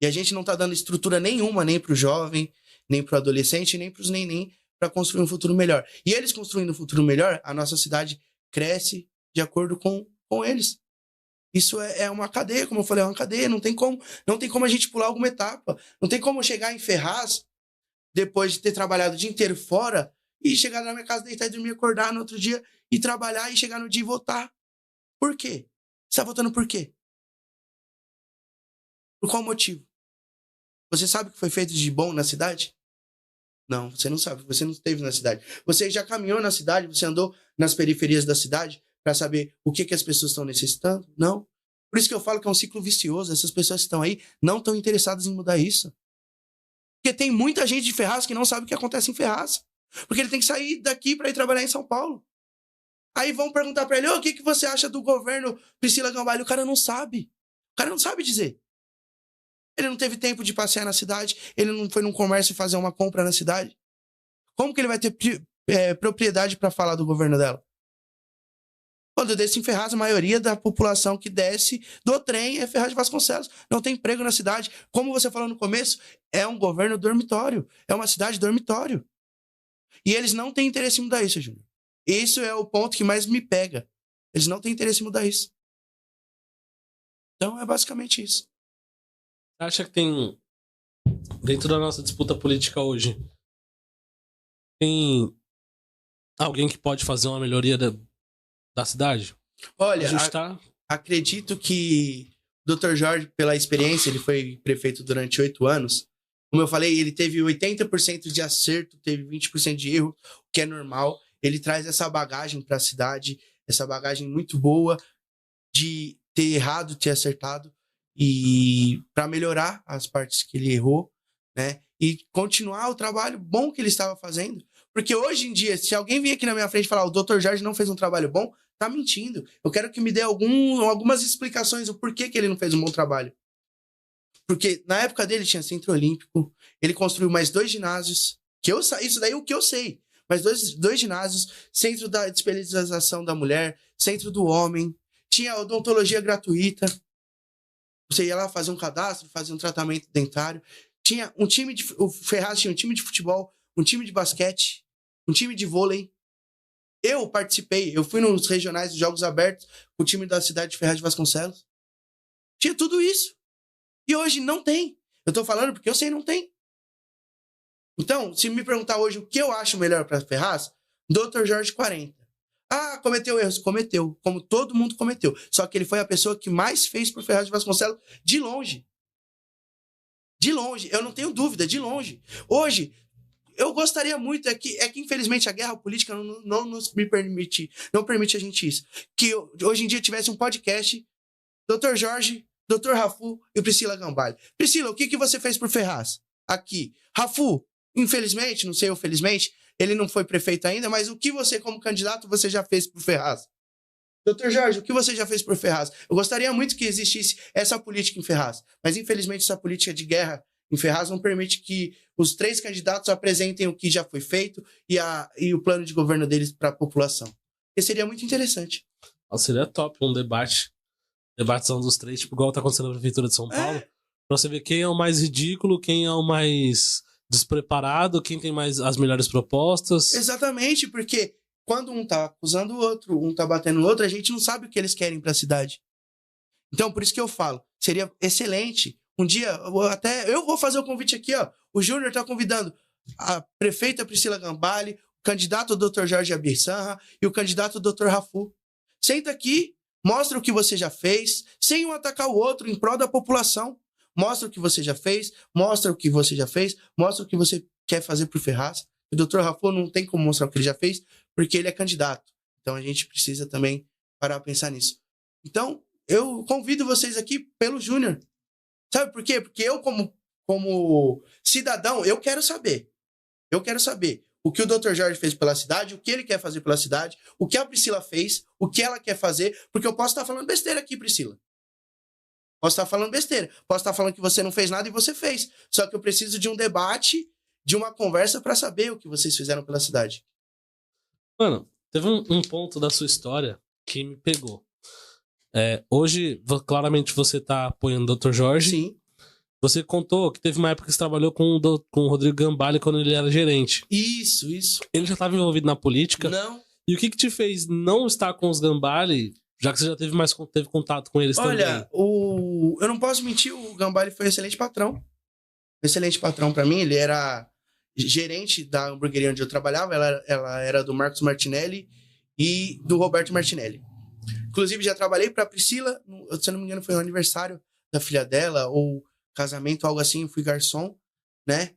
Speaker 2: E a gente não está dando estrutura nenhuma, nem para o jovem, nem para o adolescente, nem para os neném, para construir um futuro melhor. E eles construindo um futuro melhor, a nossa cidade cresce de acordo com eles. Isso é uma cadeia, como eu falei, é uma cadeia. Não tem como a gente pular alguma etapa. Não tem como chegar em Ferraz, depois de ter trabalhado o dia inteiro fora, e chegar na minha casa, deitar e dormir, acordar no outro dia, e trabalhar, e chegar no dia e voltar. Por quê? Você está votando por quê? Por qual motivo? Você sabe o que foi feito de bom na cidade? Não, você não sabe, você não esteve na cidade. Você já caminhou na cidade, você andou nas periferias da cidade para saber o que as pessoas estão necessitando? Não. Por isso que eu falo que é um ciclo vicioso. Essas pessoas que estão aí não estão interessadas em mudar isso. Porque tem muita gente de Ferraz que não sabe o que acontece em Ferraz. Porque ele tem que sair daqui para ir trabalhar em São Paulo. Aí vão perguntar para ele, o que você acha do governo Priscila Gambale? O cara não sabe. O cara não sabe dizer. Ele não teve tempo de passear na cidade, ele não foi num comércio fazer uma compra na cidade. Como que ele vai ter propriedade para falar do governo dela? Quando eu desço em Ferraz, a maioria da população que desce do trem é Ferraz de Vasconcelos. Não tem emprego na cidade. Como você falou no começo, é um governo dormitório. É uma cidade dormitório. E eles não têm interesse em mudar isso, Júnior. Isso é o ponto que mais me pega. Eles não têm interesse em mudar isso. Então é basicamente isso.
Speaker 1: Acha que tem, dentro da nossa disputa política hoje, tem alguém que pode fazer uma melhoria da cidade?
Speaker 2: Olha, acredito que o Dr. Jorge, pela experiência, ele foi prefeito durante 8 anos. Como eu falei, ele teve 80% de acerto, teve 20% de erro, o que é normal. Ele traz essa bagagem para a cidade, essa bagagem muito boa de ter errado, ter acertado, e para melhorar as partes que ele errou, né? E continuar o trabalho bom que ele estava fazendo. Porque hoje em dia, se alguém vir aqui na minha frente e falar o Dr. Jorge não fez um trabalho bom, tá mentindo. Eu quero que me dê algumas explicações do porquê que ele não fez um bom trabalho. Porque na época dele tinha Centro Olímpico, ele construiu mais 2 ginásios, isso daí é o que eu sei. Mais dois ginásios, centro da especialização da mulher, centro do homem, tinha odontologia gratuita. Você ia lá fazer um cadastro, fazer um tratamento dentário. Tinha um time o Ferraz tinha um time de futebol, um time de basquete, um time de vôlei. Eu participei, eu fui nos regionais dos Jogos Abertos com o time da cidade de Ferraz de Vasconcelos. Tinha tudo isso. E hoje não tem. Eu tô falando porque eu sei não tem. Então, se me perguntar hoje o que eu acho melhor para Ferraz, Dr. Jorge 40. Ah, cometeu erros? Cometeu. Como todo mundo cometeu. Só que ele foi a pessoa que mais fez pro Ferraz de Vasconcelos de longe. De longe. Eu não tenho dúvida, de longe. Hoje, eu gostaria muito, é que infelizmente a guerra política não permite a gente isso. Que hoje em dia tivesse um podcast, Dr. Jorge, Dr. Rafu e Priscila Gambale. Priscila, o que você fez por Ferraz? Aqui. Rafu, infelizmente, não sei eu felizmente, ele não foi prefeito ainda, mas o que você, como candidato, você já fez por Ferraz? Dr. Jorge, o que você já fez por Ferraz? Eu gostaria muito que existisse essa política em Ferraz, mas infelizmente essa política de guerra em Ferraz não permite que os 3 candidatos apresentem o que já foi feito e o plano de governo deles para a população. E seria muito interessante.
Speaker 1: Seria top um debatezão dos 3, tipo igual tá acontecendo na Prefeitura de São Paulo, pra você ver quem é o mais ridículo, quem é o mais despreparado, quem tem mais as melhores propostas.
Speaker 2: Exatamente, porque quando um tá acusando o outro, um tá batendo no outro, a gente não sabe o que eles querem pra cidade. Então, por isso que eu falo, seria excelente. Um dia, eu vou fazer o convite aqui, ó. O Júnior tá convidando a prefeita Priscila Gambale, o candidato Dr. Jorge Abir Sanha e o candidato Dr. Rafu. Senta aqui, mostra o que você já fez, sem um atacar o outro em prol da população. Mostra o que você já fez, mostra o que você já fez, mostra o que você quer fazer pro Ferraz. O Dr. Rafu não tem como mostrar o que ele já fez, porque ele é candidato. Então a gente precisa também parar a pensar nisso. Então, eu convido vocês aqui pelo Júnior. Sabe por quê? Porque eu, como cidadão, eu quero saber. Eu quero saber o que o Dr. Jorge fez pela cidade, o que ele quer fazer pela cidade, o que a Priscila fez, o que ela quer fazer, porque eu posso estar falando besteira aqui, Priscila. Posso estar falando besteira. Posso estar falando que você não fez nada e você fez. Só que eu preciso de um debate, de uma conversa para saber o que vocês fizeram pela cidade.
Speaker 1: Mano, teve um ponto da sua história que me pegou. Hoje, claramente, você tá apoiando o Dr. Jorge.
Speaker 2: Sim.
Speaker 1: Você contou que teve uma época que você trabalhou com o Rodrigo Gambale quando ele era gerente.
Speaker 2: Isso.
Speaker 1: Ele já estava envolvido na política?
Speaker 2: Não.
Speaker 1: E o que te fez não estar com os Gambale, já que você já teve contato com eles também?
Speaker 2: Olha, eu não posso mentir, o Gambale foi um excelente patrão. Excelente patrão para mim. Ele era gerente da hamburgueria onde eu trabalhava. Ela era do Marcos Martinelli e do Roberto Martinelli. Inclusive, já trabalhei para Priscila, se eu não me engano, foi o aniversário da filha dela, ou casamento, algo assim, fui garçom, né?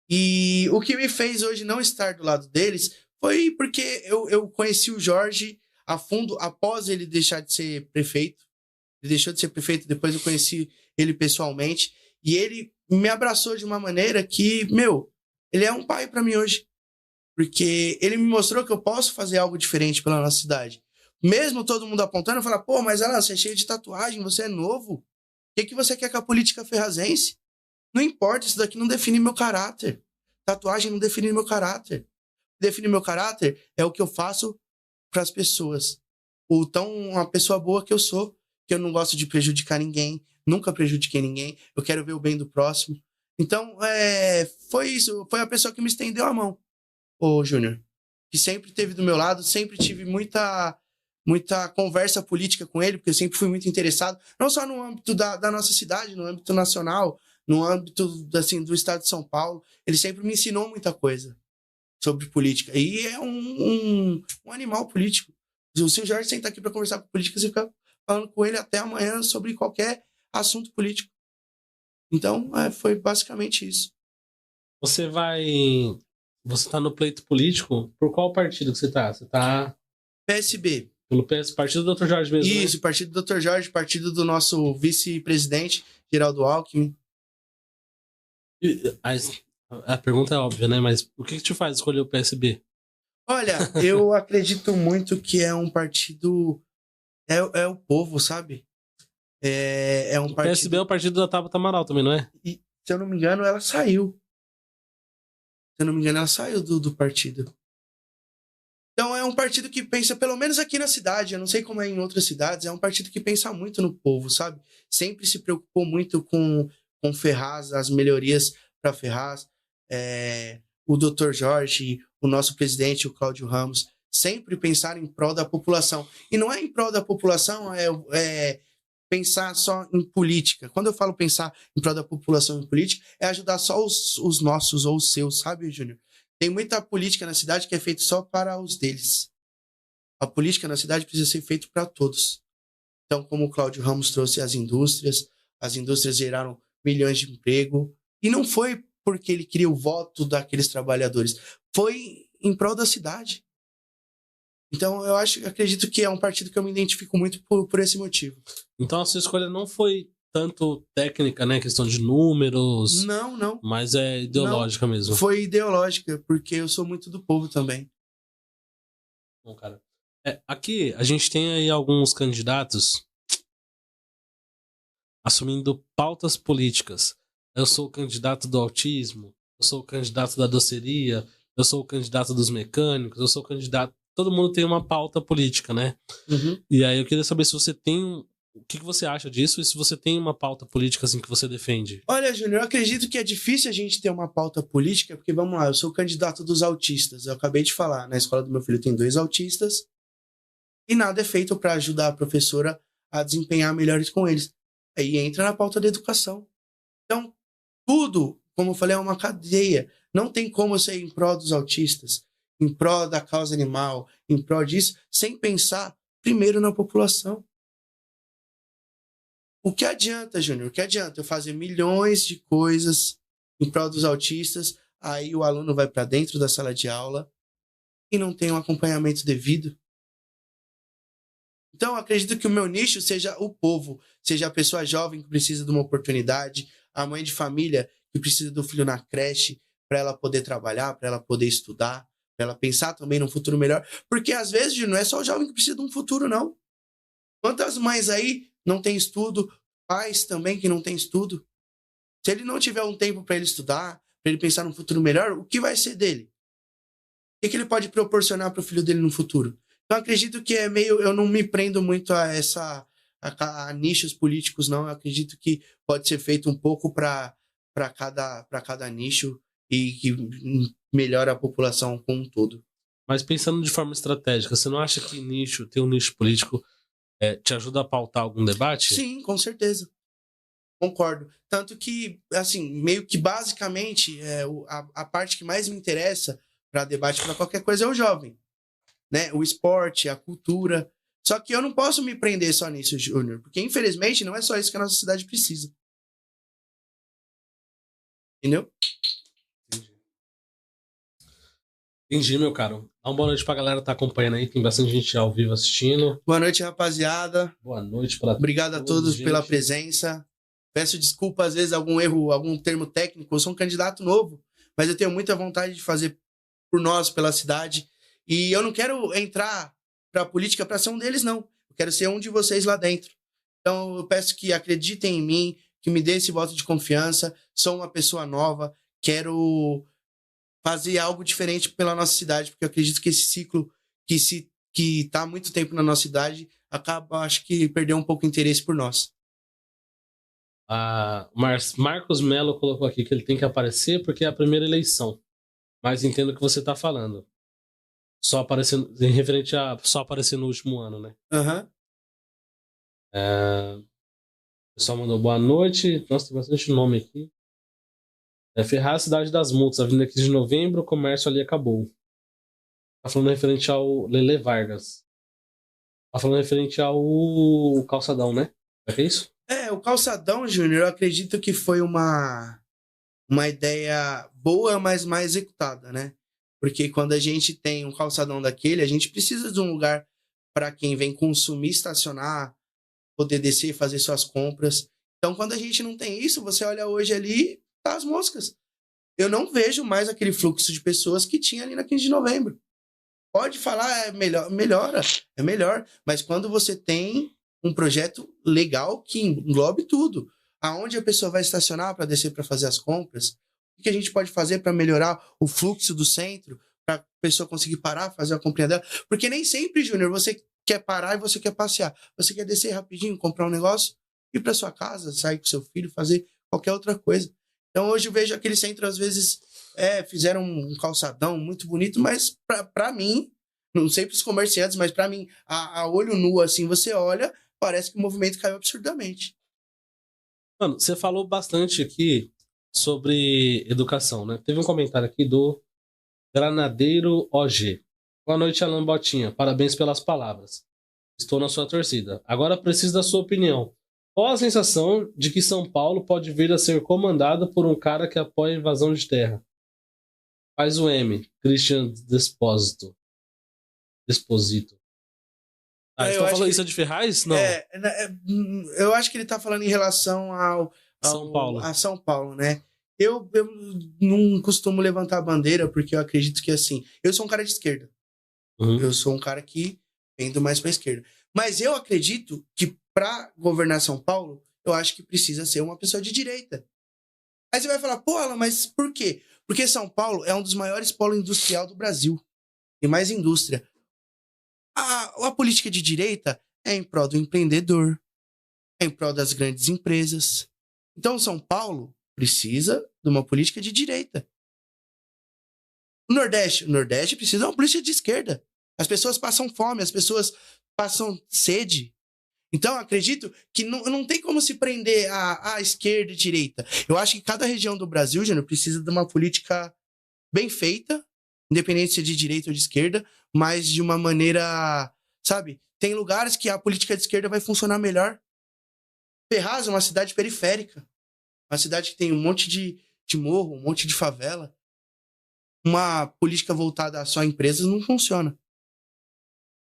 Speaker 2: E o que me fez hoje não estar do lado deles foi porque eu conheci o Jorge a fundo após ele deixar de ser prefeito. Ele deixou de ser prefeito, depois eu conheci ele pessoalmente, e ele me abraçou de uma maneira que, ele é um pai para mim hoje. Porque ele me mostrou que eu posso fazer algo diferente pela nossa cidade. Mesmo todo mundo apontando, eu falo, pô, mas Alan, você é cheio de tatuagem, você é novo. O que você quer com a política ferrazense? Não importa, isso daqui não define meu caráter. Tatuagem não define meu caráter. O que define meu caráter é o que eu faço para as pessoas. Ou tão uma pessoa boa que eu sou, que eu não gosto de prejudicar ninguém, nunca prejudiquei ninguém, eu quero ver o bem do próximo. Então, foi isso, foi a pessoa que me estendeu a mão, o Júnior, que sempre esteve do meu lado, sempre tive muita conversa política com ele, porque eu sempre fui muito interessado, não só no âmbito da nossa cidade, no âmbito nacional, no âmbito assim, do estado de São Paulo. Ele sempre me ensinou muita coisa sobre política. E é um animal político. Se o senhor Jorge sentar aqui para conversar com política, você fica falando com ele até amanhã sobre qualquer assunto político. Então, foi basicamente isso.
Speaker 1: Você tá no pleito político? Por qual partido que você tá? Você tá...
Speaker 2: PSB.
Speaker 1: Pelo PS, partido do Dr. Jorge mesmo,
Speaker 2: Isso, partido do Dr. Jorge, partido do nosso vice-presidente, Geraldo Alckmin.
Speaker 1: A pergunta é óbvia, né? Mas o que te faz escolher o PSB?
Speaker 2: Olha, eu acredito muito que é um partido... É o povo, sabe? É um
Speaker 1: O
Speaker 2: partido...
Speaker 1: PSB é o partido da Tabata Amaral também, não é?
Speaker 2: E, se eu não me engano, ela saiu. Se eu não me engano, ela saiu do partido. Então é um partido que pensa, pelo menos aqui na cidade, eu não sei como é em outras cidades, é um partido que pensa muito no povo, sabe? Sempre se preocupou muito com Ferraz, as melhorias para Ferraz. O Dr. Jorge, o nosso presidente, o Cláudio Ramos, sempre pensaram em prol da população. E não é em prol da população, é pensar só em política. Quando eu falo pensar em prol da população em política, é ajudar só os nossos ou os seus, sabe, Júnior? Tem muita política na cidade que é feita só para os deles. A política na cidade precisa ser feita para todos. Então, como o Cláudio Ramos trouxe as indústrias geraram milhões de emprego. E não foi porque ele queria o voto daqueles trabalhadores. Foi em prol da cidade. Então, acredito que é um partido que eu me identifico muito por esse motivo.
Speaker 1: Então, a sua escolha não foi tanto técnica, né? Questão de números.
Speaker 2: Não.
Speaker 1: Mas é ideológica mesmo.
Speaker 2: Foi ideológica, porque eu sou muito do povo também.
Speaker 1: Bom, cara. Aqui a gente tem aí alguns candidatos assumindo pautas políticas. Eu sou o candidato do autismo, eu sou o candidato da doceria, eu sou o candidato dos mecânicos, eu sou o candidato... Todo mundo tem uma pauta política, né?
Speaker 2: Uhum.
Speaker 1: E aí eu queria saber se você tem... O que você acha disso e se você tem uma pauta política assim que você defende?
Speaker 2: Olha, Júnior, eu acredito que é difícil a gente ter uma pauta política, porque, vamos lá, eu sou o candidato dos autistas. Eu acabei de falar, na escola do meu filho tem 2 autistas e nada é feito para ajudar a professora a desempenhar melhores com eles. Aí entra na pauta da educação. Então, tudo, como eu falei, é uma cadeia. Não tem como eu ser em prol dos autistas, em prol da causa animal, em prol disso, sem pensar primeiro na população. O que adianta, Júnior? O que adianta eu fazer milhões de coisas em prol dos autistas, aí o aluno vai para dentro da sala de aula e não tem um acompanhamento devido? Então, eu acredito que o meu nicho seja o povo, seja a pessoa jovem que precisa de uma oportunidade, a mãe de família que precisa do filho na creche para ela poder trabalhar, para ela poder estudar, para ela pensar também num futuro melhor. Porque, às vezes, Júnior, não é só o jovem que precisa de um futuro, não. Quantas mães aí não têm estudo, pais também que não têm estudo? Se ele não tiver um tempo para ele estudar, para ele pensar num futuro melhor, o que vai ser dele? O que ele pode proporcionar para o filho dele no futuro? Então, acredito que eu não me prendo muito a nichos políticos, não. Eu acredito que pode ser feito um pouco para cada nicho e que melhora a população como um todo.
Speaker 1: Mas pensando de forma estratégica, você não acha que ter um nicho político te ajuda a pautar algum debate?
Speaker 2: Sim, com certeza. Concordo. Tanto que, assim, meio que basicamente, a parte que mais me interessa para debate, para qualquer coisa, é o jovem. Né? O esporte, a cultura. Só que eu não posso me prender só nisso, Júnior, porque infelizmente não é só isso que a nossa cidade precisa. Entendeu?
Speaker 1: Entendi, meu caro. Dá uma boa noite pra galera que tá acompanhando aí. Tem bastante gente ao vivo assistindo.
Speaker 2: Boa noite, rapaziada.
Speaker 1: Boa noite pra
Speaker 2: Obrigado a todos
Speaker 1: gente.
Speaker 2: pela presença. Peço desculpa, às vezes, algum erro, algum termo técnico. Eu sou um candidato novo, mas eu tenho muita vontade de fazer por nós, pela cidade. E eu não quero entrar pra política pra ser um deles, não. Eu quero ser um de vocês lá dentro. Então, eu peço que acreditem em mim, que me dê esse voto de confiança. Sou uma pessoa nova, quero fazer algo diferente pela nossa cidade, porque eu acredito que esse ciclo que tá há muito tempo na nossa cidade acaba, acho que, perdeu um pouco o interesse por nós.
Speaker 1: Marcos Melo colocou aqui que ele tem que aparecer porque é a primeira eleição. Mas entendo o que você tá falando. Só aparecendo, em referente a só aparecer no último ano, né?
Speaker 2: Aham.
Speaker 1: O pessoal mandou boa noite. Nossa, tem bastante nome aqui. Ferraz, Cidade das Multas, Avenida 15 de Novembro, o comércio ali acabou. Tá falando referente ao Lele Vargas. Tá falando referente ao calçadão, né? É isso?
Speaker 2: O calçadão, Júnior, eu acredito que foi uma ideia boa, mas mal executada, né? Porque quando a gente tem um calçadão daquele, a gente precisa de um lugar para quem vem consumir, estacionar, poder descer e fazer suas compras. Então, quando a gente não tem isso, você olha hoje ali, tá as moscas. Eu não vejo mais aquele fluxo de pessoas que tinha ali na 15 de novembro. Pode falar, melhora, é melhor. Mas quando você tem um projeto legal que englobe tudo, aonde a pessoa vai estacionar para descer para fazer as compras, o que a gente pode fazer para melhorar o fluxo do centro, para a pessoa conseguir parar, fazer a comprinha dela. Porque nem sempre, Júnior, você quer parar e você quer passear. Você quer descer rapidinho, comprar um negócio, ir para sua casa, sair com seu filho, fazer qualquer outra coisa. Então hoje eu vejo aquele centro, às vezes, fizeram um calçadão muito bonito, mas para mim, não sei para os comerciantes, mas para mim, a olho nu, assim, você olha, parece que o movimento caiu absurdamente.
Speaker 1: Mano, você falou bastante aqui sobre educação, né? Teve um comentário aqui do Granadeiro OG. Boa noite, Alan Botinha. Parabéns pelas palavras. Estou na sua torcida. Agora preciso da sua opinião. Qual a sensação de que São Paulo pode vir a ser comandada por um cara que apoia a invasão de terra? Faz o M. Christian Desposito. Você tá falando isso de Ferraz? Não.
Speaker 2: Eu acho que ele tá falando em relação
Speaker 1: São Paulo.
Speaker 2: a São Paulo, né? Eu não costumo levantar a bandeira, porque eu acredito que, assim, eu sou um cara de esquerda.
Speaker 1: Uhum.
Speaker 2: Eu sou um cara que pendo mais pra esquerda. Mas eu acredito que pra governar São Paulo, eu acho que precisa ser uma pessoa de direita. Aí você vai falar, pô, Alan, mas por quê? Porque São Paulo é um dos maiores polos industrial do Brasil. Tem mais indústria. A política de direita é em prol do empreendedor, é em prol das grandes empresas. Então, São Paulo precisa de uma política de direita. O Nordeste precisa de uma política de esquerda. As pessoas passam fome, as pessoas passam sede. Então, eu acredito que não tem como se prender a esquerda e direita. Eu acho que cada região do Brasil, Júnior, precisa de uma política bem feita, independente se é de direita ou de esquerda, mas de uma maneira, sabe? Tem lugares que a política de esquerda vai funcionar melhor. Ferraz é uma cidade periférica. Uma cidade que tem um monte de morro, um monte de favela. Uma política voltada só a empresas não funciona.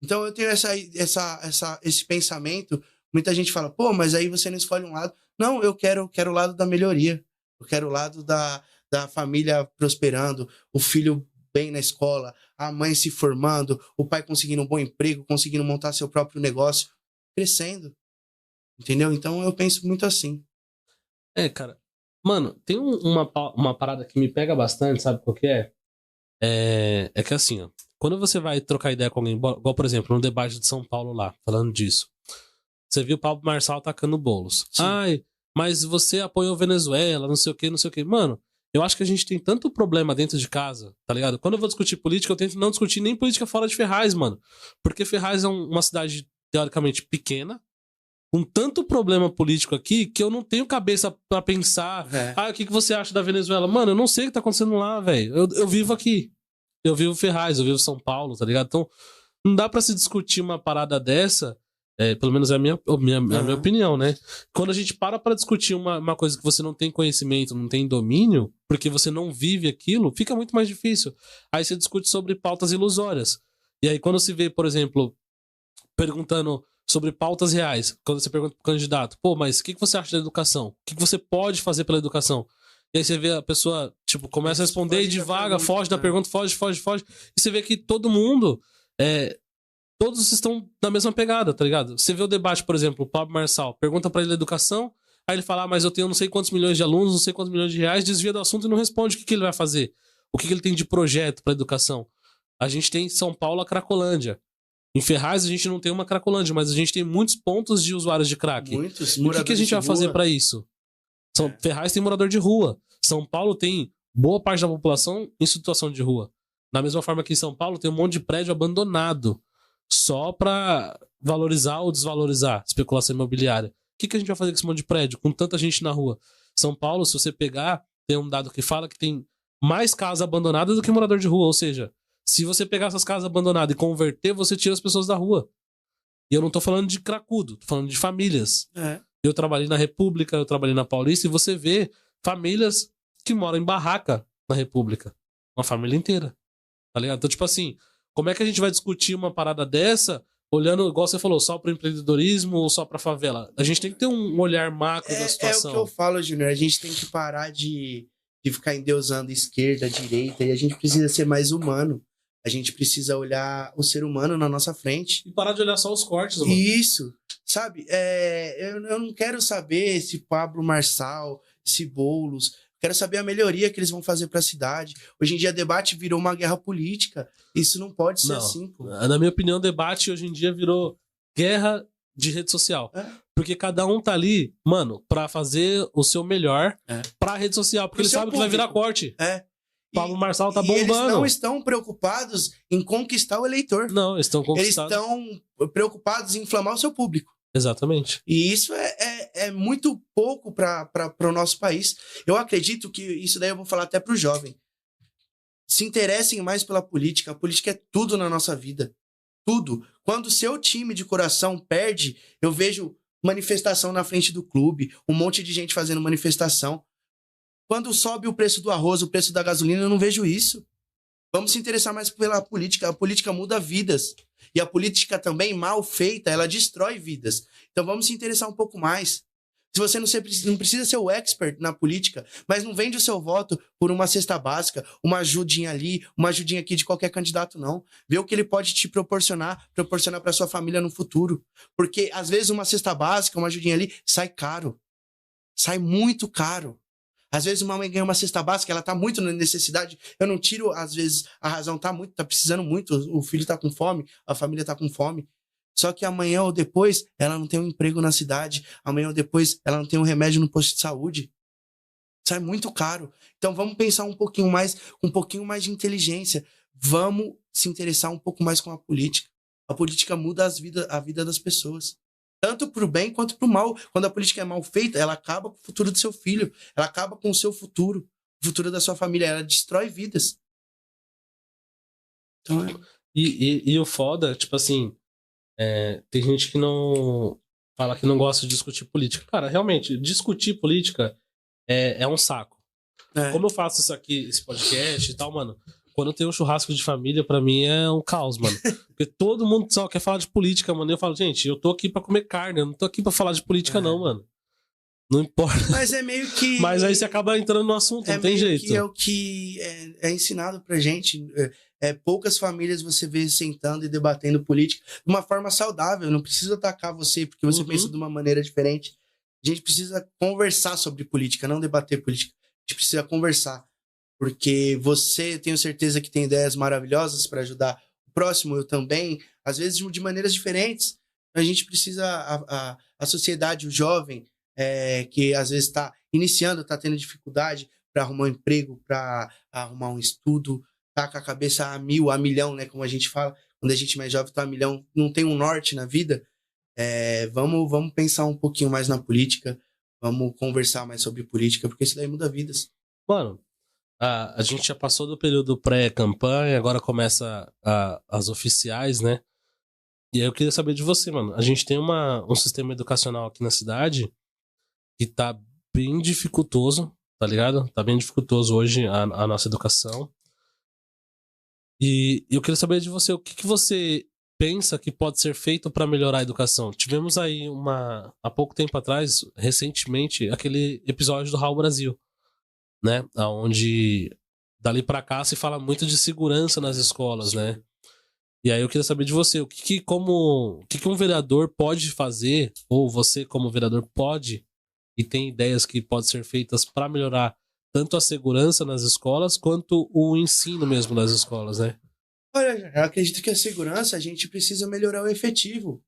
Speaker 2: Então eu tenho esse pensamento. Muita gente fala, pô, mas aí você não escolhe um lado. Não, eu quero o lado da melhoria. Eu quero o lado da família prosperando, o filho bem na escola, a mãe se formando, o pai conseguindo um bom emprego, conseguindo montar seu próprio negócio, crescendo. Entendeu? Então eu penso muito assim.
Speaker 1: Cara. Mano, tem uma parada que me pega bastante, sabe qual que é? É que assim, ó. Quando você vai trocar ideia com alguém, igual, por exemplo, no debate de São Paulo lá, falando disso. Você viu o Pablo Marçal atacando o Boulos. Sim. Ai, mas você apoiou Venezuela, não sei o que, não sei o que. Mano, eu acho que a gente tem tanto problema dentro de casa, tá ligado? Quando eu vou discutir política, eu tento não discutir nem política fora de Ferraz, mano. Porque Ferraz é uma cidade, teoricamente, pequena, com tanto problema político aqui, que eu não tenho cabeça pra pensar, o que você acha da Venezuela? Mano, eu não sei o que tá acontecendo lá, velho. Eu vivo aqui. Eu vivo Ferraz, eu vivo São Paulo, tá ligado? Então, não dá pra se discutir uma parada dessa, pelo menos é a minha opinião, né? Quando a gente para pra discutir uma coisa que você não tem conhecimento, não tem domínio, porque você não vive aquilo, fica muito mais difícil. Aí você discute sobre pautas ilusórias. E aí quando se vê, por exemplo, perguntando sobre pautas reais, quando você pergunta pro candidato, pô, mas o que você acha da educação? O que você pode fazer pela educação? E aí você vê a pessoa, tipo, começa a responder e devaga, foge da pergunta, foge. E você vê que todo mundo, todos estão na mesma pegada, tá ligado? Você vê o debate, por exemplo, o Pablo Marçal, pergunta pra ele a educação, aí ele fala, mas eu tenho não sei quantos milhões de alunos, não sei quantos milhões de reais, desvia do assunto e não responde o que ele vai fazer. O que ele tem de projeto pra educação. A gente tem em São Paulo a Cracolândia. Em Ferraz a gente não tem uma Cracolândia, mas a gente tem muitos pontos de usuários de crack.
Speaker 2: Muitos.
Speaker 1: E o que a gente vai fazer pra isso? Ferraz tem morador de rua. São Paulo tem boa parte da população em situação de rua. Da mesma forma que em São Paulo tem um monte de prédio abandonado só pra valorizar ou desvalorizar especulação imobiliária. O que a gente vai fazer com esse monte de prédio, com tanta gente na rua? São Paulo, se você pegar, tem um dado que fala que tem mais casas abandonadas do que morador de rua. Ou seja, se você pegar essas casas abandonadas e converter, você tira as pessoas da rua. E eu não tô falando de cracudo, tô falando de famílias. Eu trabalhei na República, eu trabalhei na Paulista, e você vê famílias que moram em barraca na República. Uma família inteira. Tá ligado? Então, tipo assim, como é que a gente vai discutir uma parada dessa olhando, igual você falou, só para o empreendedorismo ou só para a favela? A gente tem que ter um olhar macro da situação.
Speaker 2: É o que eu falo, Júnior. A gente tem que parar de ficar endeusando esquerda, direita, e a gente precisa ser mais humano. A gente precisa olhar o ser humano na nossa frente.
Speaker 1: E parar de olhar só os cortes, mano.
Speaker 2: Isso, sabe? Eu não quero saber se Pablo Marçal, se Boulos. Quero saber a melhoria que eles vão fazer para a cidade. Hoje em dia, debate virou uma guerra política. Isso não pode ser assim, pô.
Speaker 1: Na minha opinião, debate hoje em dia virou guerra de rede social. Porque cada um tá ali, mano, pra fazer o seu melhor pra rede social. Porque ele sabe que vai virar corte. Pablo Marçal tá bombando.
Speaker 2: Eles não estão preocupados em conquistar o eleitor.
Speaker 1: Não, eles estão conquistados.
Speaker 2: Eles estão preocupados em inflamar o seu público.
Speaker 1: Exatamente.
Speaker 2: E isso é muito pouco para o nosso país. Eu acredito que isso daí eu vou falar até pro jovem. Se interessem mais pela política. A política é tudo na nossa vida. Tudo. Quando o seu time de coração perde, eu vejo manifestação na frente do clube, um monte de gente fazendo manifestação. Quando sobe o preço do arroz, o preço da gasolina, eu não vejo isso. Vamos se interessar mais pela política. A política muda vidas. E a política também, mal feita, ela destrói vidas. Então vamos se interessar um pouco mais. Se você não precisa ser o expert na política, mas não vende o seu voto por uma cesta básica, uma ajudinha ali, uma ajudinha aqui de qualquer candidato, não. Vê o que ele pode te proporcionar para sua família no futuro. Porque, às vezes, uma cesta básica, uma ajudinha ali, sai caro. Sai muito caro. Às vezes uma mãe ganha uma cesta básica, ela tá muito na necessidade. Eu não tiro, às vezes, a razão, tá precisando muito, o filho tá com fome, a família tá com fome. Só que amanhã ou depois, ela não tem um emprego na cidade. Amanhã ou depois, ela não tem um remédio no posto de saúde. Sai muito caro. Então vamos pensar um pouquinho mais, com um pouquinho mais de inteligência. Vamos se interessar um pouco mais com a política. A política muda a vida das pessoas. Tanto pro bem quanto pro mal. Quando a política é mal feita, ela acaba com o futuro do seu filho. Ela acaba com o seu futuro. O futuro da sua família. Ela destrói vidas. Então
Speaker 1: E o foda, tipo assim, tem gente que não fala que não gosta de discutir política. Cara, realmente, discutir política é um saco. Como eu faço isso aqui, esse podcast e tal, mano, quando eu tenho um churrasco de família, pra mim é um caos, mano. Porque todo mundo só quer falar de política, mano. E eu falo, gente, eu tô aqui pra comer carne, eu não tô aqui pra falar de política, não, mano. Não importa.
Speaker 2: Mas é meio que...
Speaker 1: Mas aí você acaba entrando no assunto, não tem jeito.
Speaker 2: É o que é ensinado pra gente. Poucas famílias você vê sentando e debatendo política de uma forma saudável. Não precisa atacar você porque você pensa de uma maneira diferente. A gente precisa conversar sobre política, não debater política. A gente precisa conversar. Porque você, tenho certeza que tem ideias maravilhosas para ajudar o próximo, eu também. Às vezes de maneiras diferentes. A gente precisa... A sociedade, o jovem... que às vezes está iniciando, está tendo dificuldade para arrumar um emprego, para arrumar um estudo, tá com a cabeça a mil, a milhão, né? Como a gente fala, quando a gente é mais jovem tá a milhão, não tem um norte na vida. Vamos pensar um pouquinho mais na política, vamos conversar mais sobre política, porque isso daí muda vidas.
Speaker 1: Mano, a gente já passou do período pré-campanha, agora começa as oficiais, né? E aí eu queria saber de você, mano. A gente tem um sistema educacional aqui na cidade que tá bem dificultoso, tá ligado? Tá bem dificultoso hoje a nossa educação. E eu queria saber de você, o que você pensa que pode ser feito para melhorar a educação? Tivemos aí há pouco tempo atrás, recentemente, aquele episódio do Raul Brasil, né? Onde dali pra cá se fala muito de segurança nas escolas, né? E aí eu queria saber de você, o que um vereador pode fazer, ou você como vereador pode, e tem ideias que podem ser feitas para melhorar tanto a segurança nas escolas, quanto o ensino mesmo das escolas, né?
Speaker 2: Olha, eu acredito que a segurança, a gente precisa melhorar o efetivo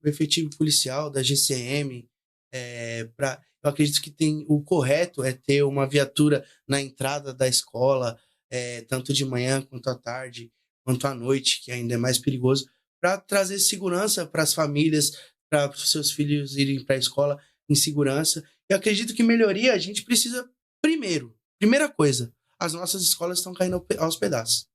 Speaker 2: policial, da GCM. Eu acredito que o correto é ter uma viatura na entrada da escola, tanto de manhã quanto à tarde, quanto à noite, que ainda é mais perigoso, para trazer segurança para as famílias, para os seus filhos irem para a escola em segurança. Eu acredito que melhoria a gente precisa, primeira coisa, as nossas escolas estão caindo aos pedaços.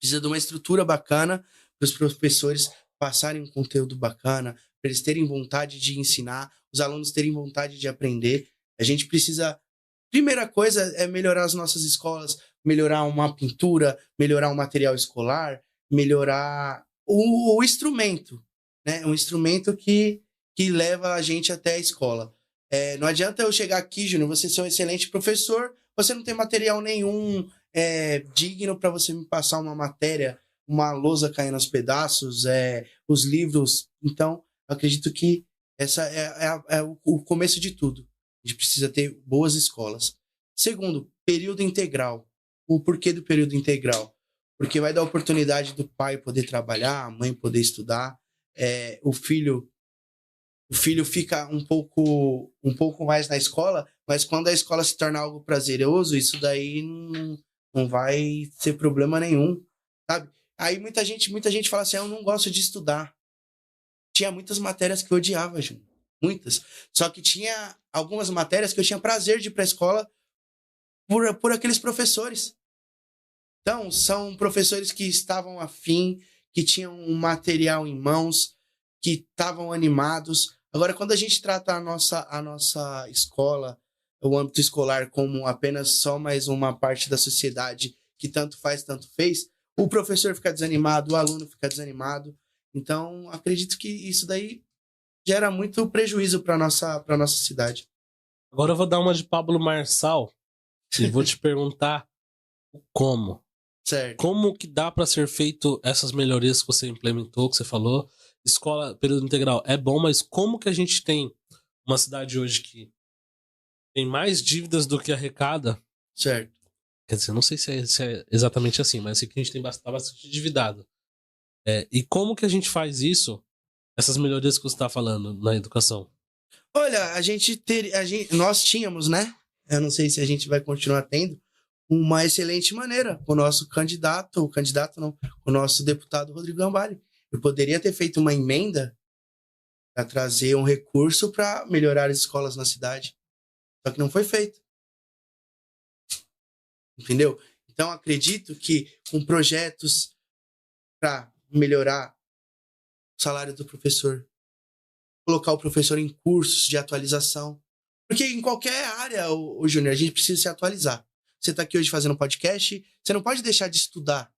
Speaker 2: Precisa de uma estrutura bacana para os professores passarem um conteúdo bacana, para eles terem vontade de ensinar, os alunos terem vontade de aprender. A gente precisa... Primeira coisa é melhorar as nossas escolas, melhorar uma pintura, melhorar o material escolar, melhorar o instrumento. né? Um instrumento que leva a gente até a escola. Não adianta eu chegar aqui, Júnior, você ser um excelente professor, você não tem material nenhum digno para você me passar uma matéria, uma lousa caindo aos pedaços, os livros. Então, eu acredito que essa é o começo de tudo. A gente precisa ter boas escolas. Segundo, período integral. O porquê do período integral? Porque vai dar oportunidade do pai poder trabalhar, a mãe poder estudar, o filho fica um pouco mais na escola, mas quando a escola se torna algo prazeroso, isso daí não vai ser problema nenhum, sabe? Aí muita gente fala assim, eu não gosto de estudar. Tinha muitas matérias que eu odiava, Júnior. Muitas. Só que tinha algumas matérias que eu tinha prazer de ir para a escola por aqueles professores. Então, são professores que estavam afim, que tinham um material em mãos, que estavam animados. Agora, quando a gente trata a nossa escola, o âmbito escolar, como apenas só mais uma parte da sociedade que tanto faz, tanto fez, o professor fica desanimado, o aluno fica desanimado. Então, acredito que isso daí gera muito prejuízo para nossa cidade.
Speaker 1: Agora eu vou dar uma de Pablo Marçal e vou te perguntar como.
Speaker 2: Certo.
Speaker 1: Como que dá para ser feito essas melhorias que você implementou, que você falou? Escola, período integral é bom, mas como que a gente tem uma cidade hoje que tem mais dívidas do que arrecada?
Speaker 2: Certo.
Speaker 1: Quer dizer, não sei se é exatamente assim, mas é que a gente tá bastante endividado. E como que a gente faz isso, essas melhorias que você está falando na educação?
Speaker 2: Olha, nós tínhamos, né? Eu não sei se a gente vai continuar tendo uma excelente maneira. O nosso o nosso deputado Rodrigo Gambale. Eu poderia ter feito uma emenda para trazer um recurso para melhorar as escolas na cidade. Só que não foi feito. Entendeu? Então, acredito que com projetos para melhorar o salário do professor, colocar o professor em cursos de atualização. Porque em qualquer área, o Júnior, a gente precisa se atualizar. Você está aqui hoje fazendo podcast, você não pode deixar de estudar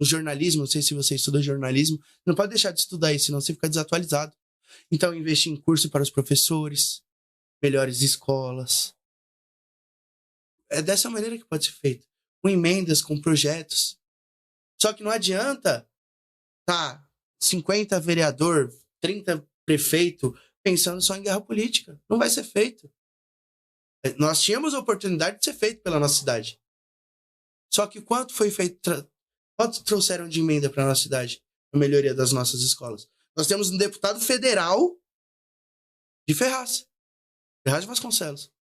Speaker 2: o jornalismo, não sei se você estuda jornalismo, não pode deixar de estudar isso, senão você fica desatualizado. Então, investir em curso para os professores, melhores escolas. É dessa maneira que pode ser feito. Com emendas, com projetos. Só que não adianta 50 vereador, 30 prefeito pensando só em guerra política. Não vai ser feito. Nós tínhamos a oportunidade de ser feito pela nossa cidade. Só que quanto foi feito? Quanto trouxeram de emenda para a nossa cidade? A melhoria das nossas escolas. Nós temos um deputado federal de Ferraz de Vasconcelos.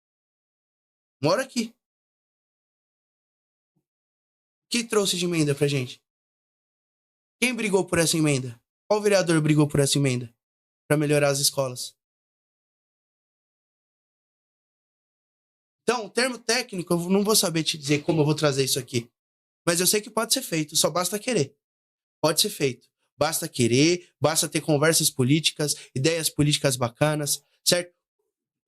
Speaker 2: Mora aqui. O que trouxe de emenda pra gente? Quem brigou por essa emenda? Qual vereador brigou por essa emenda? Para melhorar as escolas? Então, o termo técnico, eu não vou saber te dizer como eu vou trazer isso aqui. Mas eu sei que pode ser feito, só basta querer. Pode ser feito. Basta querer, basta ter conversas políticas, ideias políticas bacanas, certo?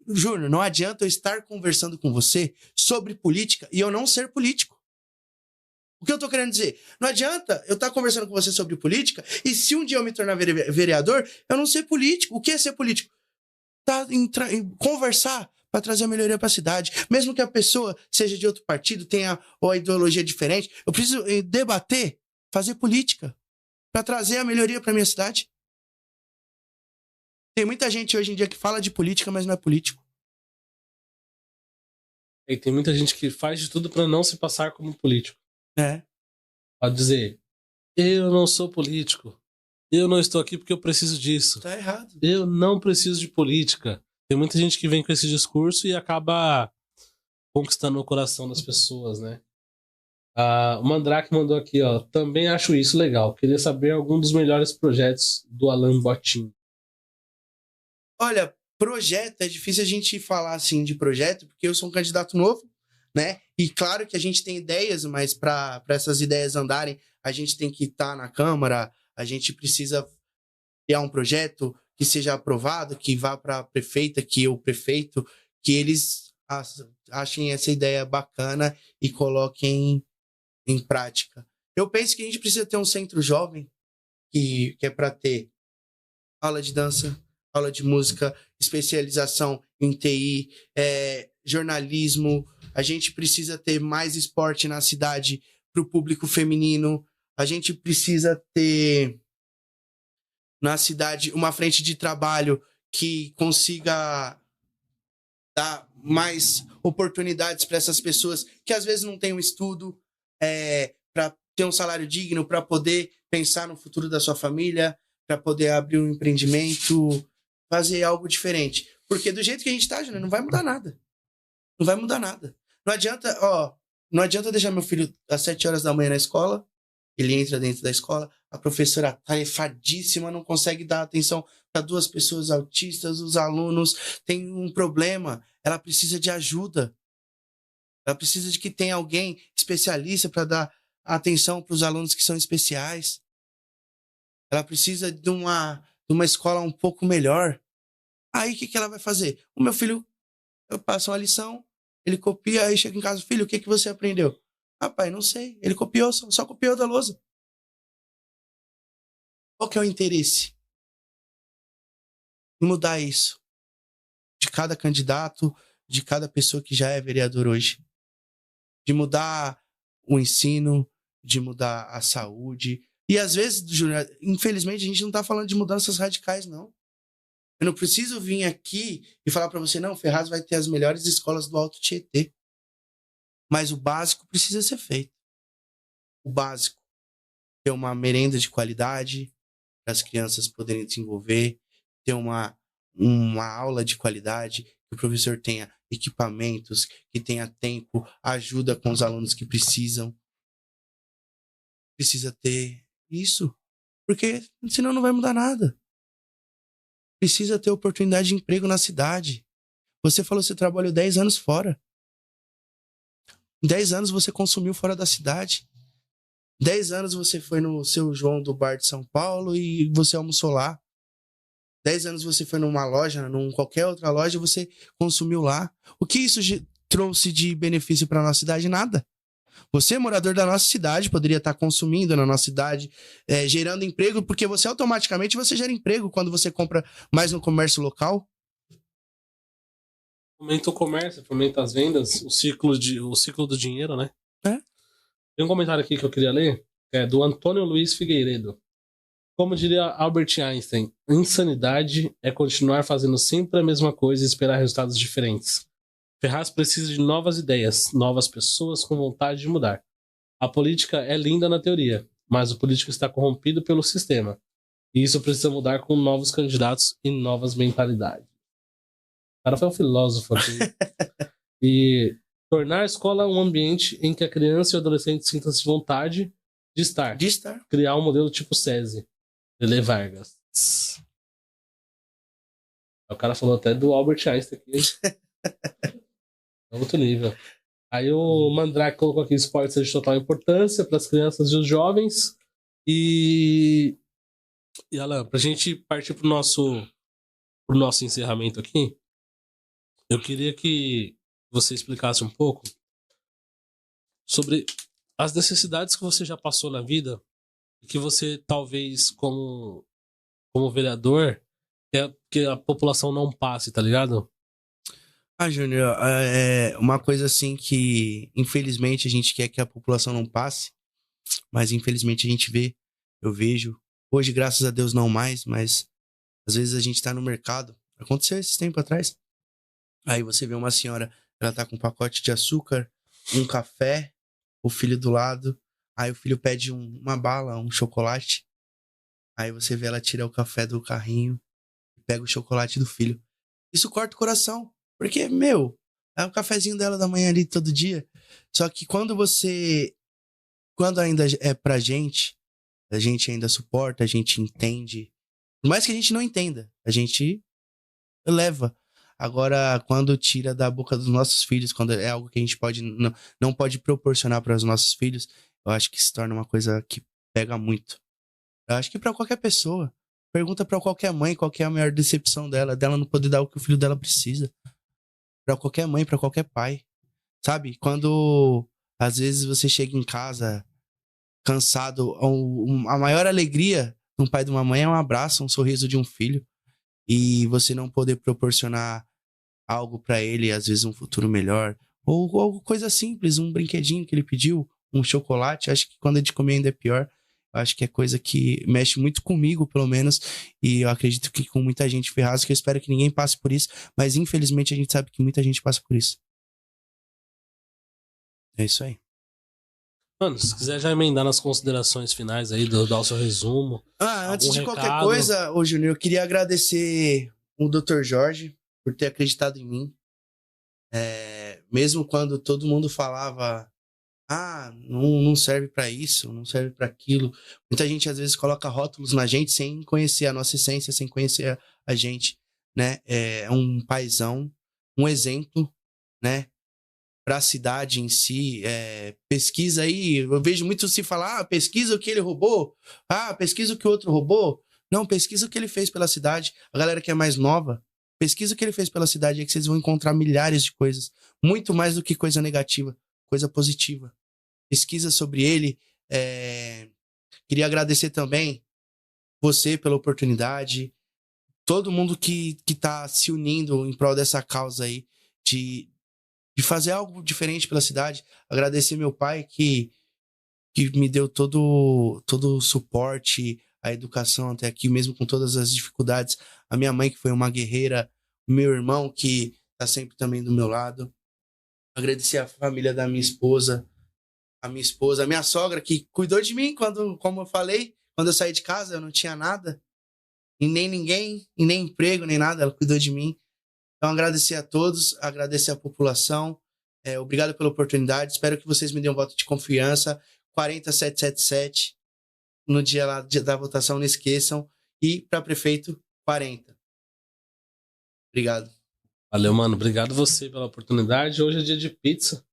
Speaker 2: Júnior, não adianta eu estar conversando com você sobre política e eu não ser político. O que eu tô querendo dizer? Não adianta eu estar conversando com você sobre política e se um dia eu me tornar vereador, eu não ser político. O que é ser político? Conversar para trazer a melhoria para a cidade. Mesmo que a pessoa seja de outro partido, tenha ou a ideologia diferente, eu preciso debater, fazer política para trazer a melhoria para minha cidade. Tem muita gente hoje em dia que fala de política, mas não é político.
Speaker 1: E tem muita gente que faz de tudo para não se passar como político. Pode dizer, eu não sou político. Eu não estou aqui porque eu preciso disso.
Speaker 2: Tá errado.
Speaker 1: Eu não preciso de política. Tem muita gente que vem com esse discurso e acaba conquistando o coração das pessoas, né? O Mandrake mandou aqui, ó. Também acho isso legal. Queria saber algum dos melhores projetos do Alan Botim.
Speaker 2: Olha, projeto, é difícil a gente falar assim de projeto, porque eu sou um candidato novo, né? E claro que a gente tem ideias, mas para essas ideias andarem, a gente tem que estar na Câmara, a gente precisa criar um projeto que seja aprovado, que vá para a prefeita, que o prefeito, que eles achem essa ideia bacana e coloquem em prática. Eu penso que a gente precisa ter um centro jovem, que é para ter aula de dança, aula de música, especialização em TI, jornalismo. A gente precisa ter mais esporte na cidade para o público feminino. A gente precisa ter na cidade uma frente de trabalho que consiga dar mais oportunidades para essas pessoas que às vezes não têm um estudo para ter um salário digno, para poder pensar no futuro da sua família, para poder abrir um empreendimento, fazer algo diferente. Porque do jeito que a gente tá, Júnior, não vai mudar nada. Não vai mudar nada. Não adianta deixar meu filho às 7 horas da manhã na escola, ele entra dentro da escola, a professora tarefadíssima, não consegue dar atenção para 2 pessoas autistas, os alunos têm um problema, ela precisa de ajuda. Ela precisa de que tenha alguém especialista para dar atenção para os alunos que são especiais. Ela precisa de uma escola um pouco melhor. Aí o que ela vai fazer? O meu filho, eu passo uma lição, ele copia, aí chega em casa, filho, o que você aprendeu? Ah, pai, não sei. Ele copiou, só copiou da lousa. Qual que é o interesse? Em mudar isso. De cada candidato, de cada pessoa que já é vereador hoje. De mudar o ensino, de mudar a saúde. E às vezes, Júnior, infelizmente, a gente não tá falando de mudanças radicais, não. Eu não preciso vir aqui e falar para você, não, Ferraz vai ter as melhores escolas do Alto Tietê. Mas o básico precisa ser feito. O básico. Ter uma merenda de qualidade para as crianças poderem desenvolver. Ter uma aula de qualidade, que o professor tenha equipamentos, que tenha tempo, ajuda com os alunos que precisam. Precisa ter isso. Porque senão não vai mudar nada. Precisa ter oportunidade de emprego na cidade. Você falou que você trabalhou 10 anos fora. 10 anos você consumiu fora da cidade. 10 anos você foi no Seu João do Bar de São Paulo e você almoçou lá. 10 anos você foi numa loja, qualquer outra loja, você consumiu lá. O que isso trouxe de benefício para a nossa cidade? Nada. Você, morador da nossa cidade, poderia estar consumindo na nossa cidade, gerando emprego, porque você automaticamente gera emprego quando você compra mais no comércio local.
Speaker 1: Fomenta o comércio, fomenta as vendas, o ciclo do dinheiro, né? Tem um comentário aqui que eu queria ler, é do Antônio Luiz Figueiredo. Como diria Albert Einstein, insanidade é continuar fazendo sempre a mesma coisa e esperar resultados diferentes. Ferraz precisa de novas ideias, novas pessoas com vontade de mudar. A política é linda na teoria, mas o político está corrompido pelo sistema. E isso precisa mudar com novos candidatos e novas mentalidades. O cara foi um filósofo aqui. E tornar a escola um ambiente em que a criança e o adolescente sintam-se vontade de estar. Criar um modelo tipo SESI. Lele Vargas. O cara falou até do Albert Einstein aqui. É outro nível. Aí o Mandrake colocou aqui: esporte seja de total importância para as crianças e os jovens. E Alan, pra gente partir pro nosso encerramento aqui, eu queria que você explicasse um pouco sobre as necessidades que você já passou na vida e que você, talvez, como vereador, que a população não passe, tá ligado?
Speaker 2: Júnior, é uma coisa assim que, infelizmente, a gente quer que a população não passe, mas infelizmente a gente eu vejo, hoje, graças a Deus, não mais, mas às vezes a gente tá no mercado, aconteceu esse tempo atrás, aí você vê uma senhora, ela tá com um pacote de açúcar, um café, o filho do lado, aí o filho pede uma bala, um chocolate, aí você vê ela tirar o café do carrinho e pega o chocolate do filho. Isso corta o coração. Porque, é o cafezinho dela da manhã ali todo dia. Só que quando ainda é pra gente, a gente ainda suporta, a gente entende. Por mais que a gente não entenda, a gente leva. Agora, quando tira da boca dos nossos filhos, quando é algo que a gente não pode proporcionar para os nossos filhos, eu acho que se torna uma coisa que pega muito. Eu acho que pra qualquer pessoa. Pergunta pra qualquer mãe qual que é a maior decepção dela não poder dar o que o filho dela precisa. Pra qualquer mãe, pra qualquer pai. Sabe? Quando às vezes você chega em casa cansado, a maior alegria de um pai e de uma mãe é um abraço, um sorriso de um filho. E você não poder proporcionar algo pra ele, às vezes um futuro melhor, ou coisa simples, um brinquedinho que ele pediu, um chocolate, acho que quando a gente comer ainda é pior. Eu acho que é coisa que mexe muito comigo, pelo menos, e eu acredito que com muita gente Ferraz, que eu espero que ninguém passe por isso, mas infelizmente a gente sabe que muita gente passa por isso. É isso aí.
Speaker 1: Mano, se quiser já emendar nas considerações finais aí, dar o seu resumo.
Speaker 2: Antes de qualquer
Speaker 1: recado?
Speaker 2: coisa, ô Júnior, eu queria agradecer o Dr. Jorge por ter acreditado em mim. Mesmo quando todo mundo falava, não serve pra isso, não serve pra aquilo. Muita gente às vezes coloca rótulos na gente sem conhecer a nossa essência, sem conhecer a gente, né? É um paizão, um exemplo, né? Pra cidade em si, pesquisa aí, eu vejo muito se falar, pesquisa o que ele roubou, pesquisa o que o outro roubou. Não, pesquisa o que ele fez pela cidade. A galera que é mais nova, pesquisa o que ele fez pela cidade, é que vocês vão encontrar milhares de coisas, muito mais do que coisa negativa, coisa positiva. Pesquisa sobre ele. Queria agradecer também você pela oportunidade, todo mundo que tá se unindo em prol dessa causa aí, de fazer algo diferente pela cidade. Agradecer meu pai que me deu todo o suporte, a educação até aqui, mesmo com todas as dificuldades. A minha mãe, que foi uma guerreira. O meu irmão, que tá sempre também do meu lado. Agradecer a família da minha esposa. A minha sogra, que cuidou de mim como eu falei, quando eu saí de casa, eu não tinha nada. E nem ninguém, e nem emprego, nem nada. Ela cuidou de mim. Então, agradecer a todos, agradecer a população. Obrigado pela oportunidade. Espero que vocês me dêem um voto de confiança. 40777 no dia lá da votação, não esqueçam. E para prefeito, 40. Obrigado.
Speaker 1: Valeu, mano. Obrigado você pela oportunidade. Hoje é dia de pizza.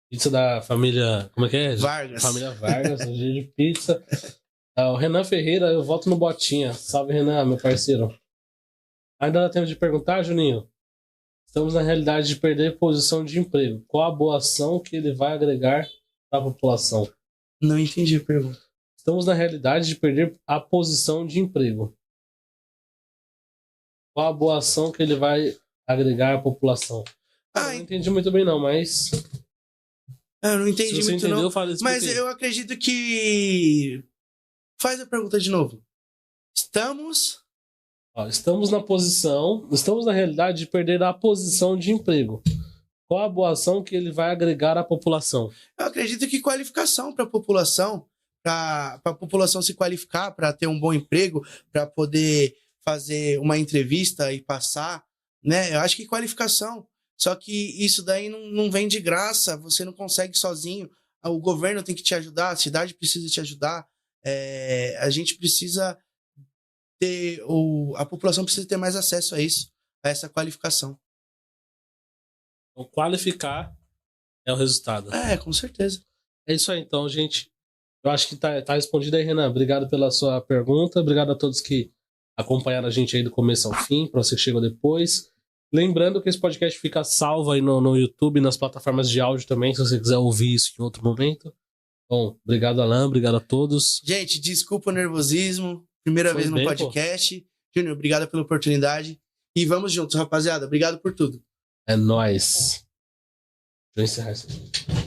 Speaker 1: Pizza da família... Como é que é?
Speaker 2: Vargas.
Speaker 1: Família Vargas. Hoje é dia de pizza. O Renan Ferreira, eu voto no Botinha. Salve, Renan, meu parceiro. Ainda dá tempo de perguntar, Juninho? Estamos na realidade de perder posição de emprego. Qual a boa ação que ele vai agregar para a população?
Speaker 2: Não entendi a pergunta.
Speaker 1: Estamos na realidade de perder a posição de emprego. Qual a boa ação que ele vai agregar à população? Não entendi muito bem não, mas...
Speaker 2: Eu não entendi muito
Speaker 1: entendeu,
Speaker 2: não.
Speaker 1: fala isso.
Speaker 2: Mas eu acredito que... Faz a pergunta de novo. Estamos na realidade de perder a posição de emprego. Qual a boa ação que ele vai agregar à população? Eu acredito que qualificação para a população, para a população se qualificar, para ter um bom emprego, para poder fazer uma entrevista e passar, né? Eu acho que qualificação. Só que isso daí não vem de graça, você não consegue sozinho. O governo tem que te ajudar, a cidade precisa te ajudar. A gente precisa... a população precisa ter mais acesso a isso, a essa qualificação.
Speaker 1: Então, qualificar é o resultado.
Speaker 2: Com certeza.
Speaker 1: É isso aí, então, gente. Eu acho que tá respondido aí, Renan. Obrigado pela sua pergunta. Obrigado a todos que acompanharam a gente aí do começo ao fim, para você que chegou depois. Lembrando que esse podcast fica salvo aí no YouTube, nas plataformas de áudio também, se você quiser ouvir isso em outro momento. Bom, obrigado, Alan. Obrigado a todos.
Speaker 2: Gente, desculpa o nervosismo. Primeira vez no podcast. Júnior, obrigado pela oportunidade. E vamos juntos, rapaziada. Obrigado por tudo.
Speaker 1: É nóis. Deixa eu encerrar isso aqui.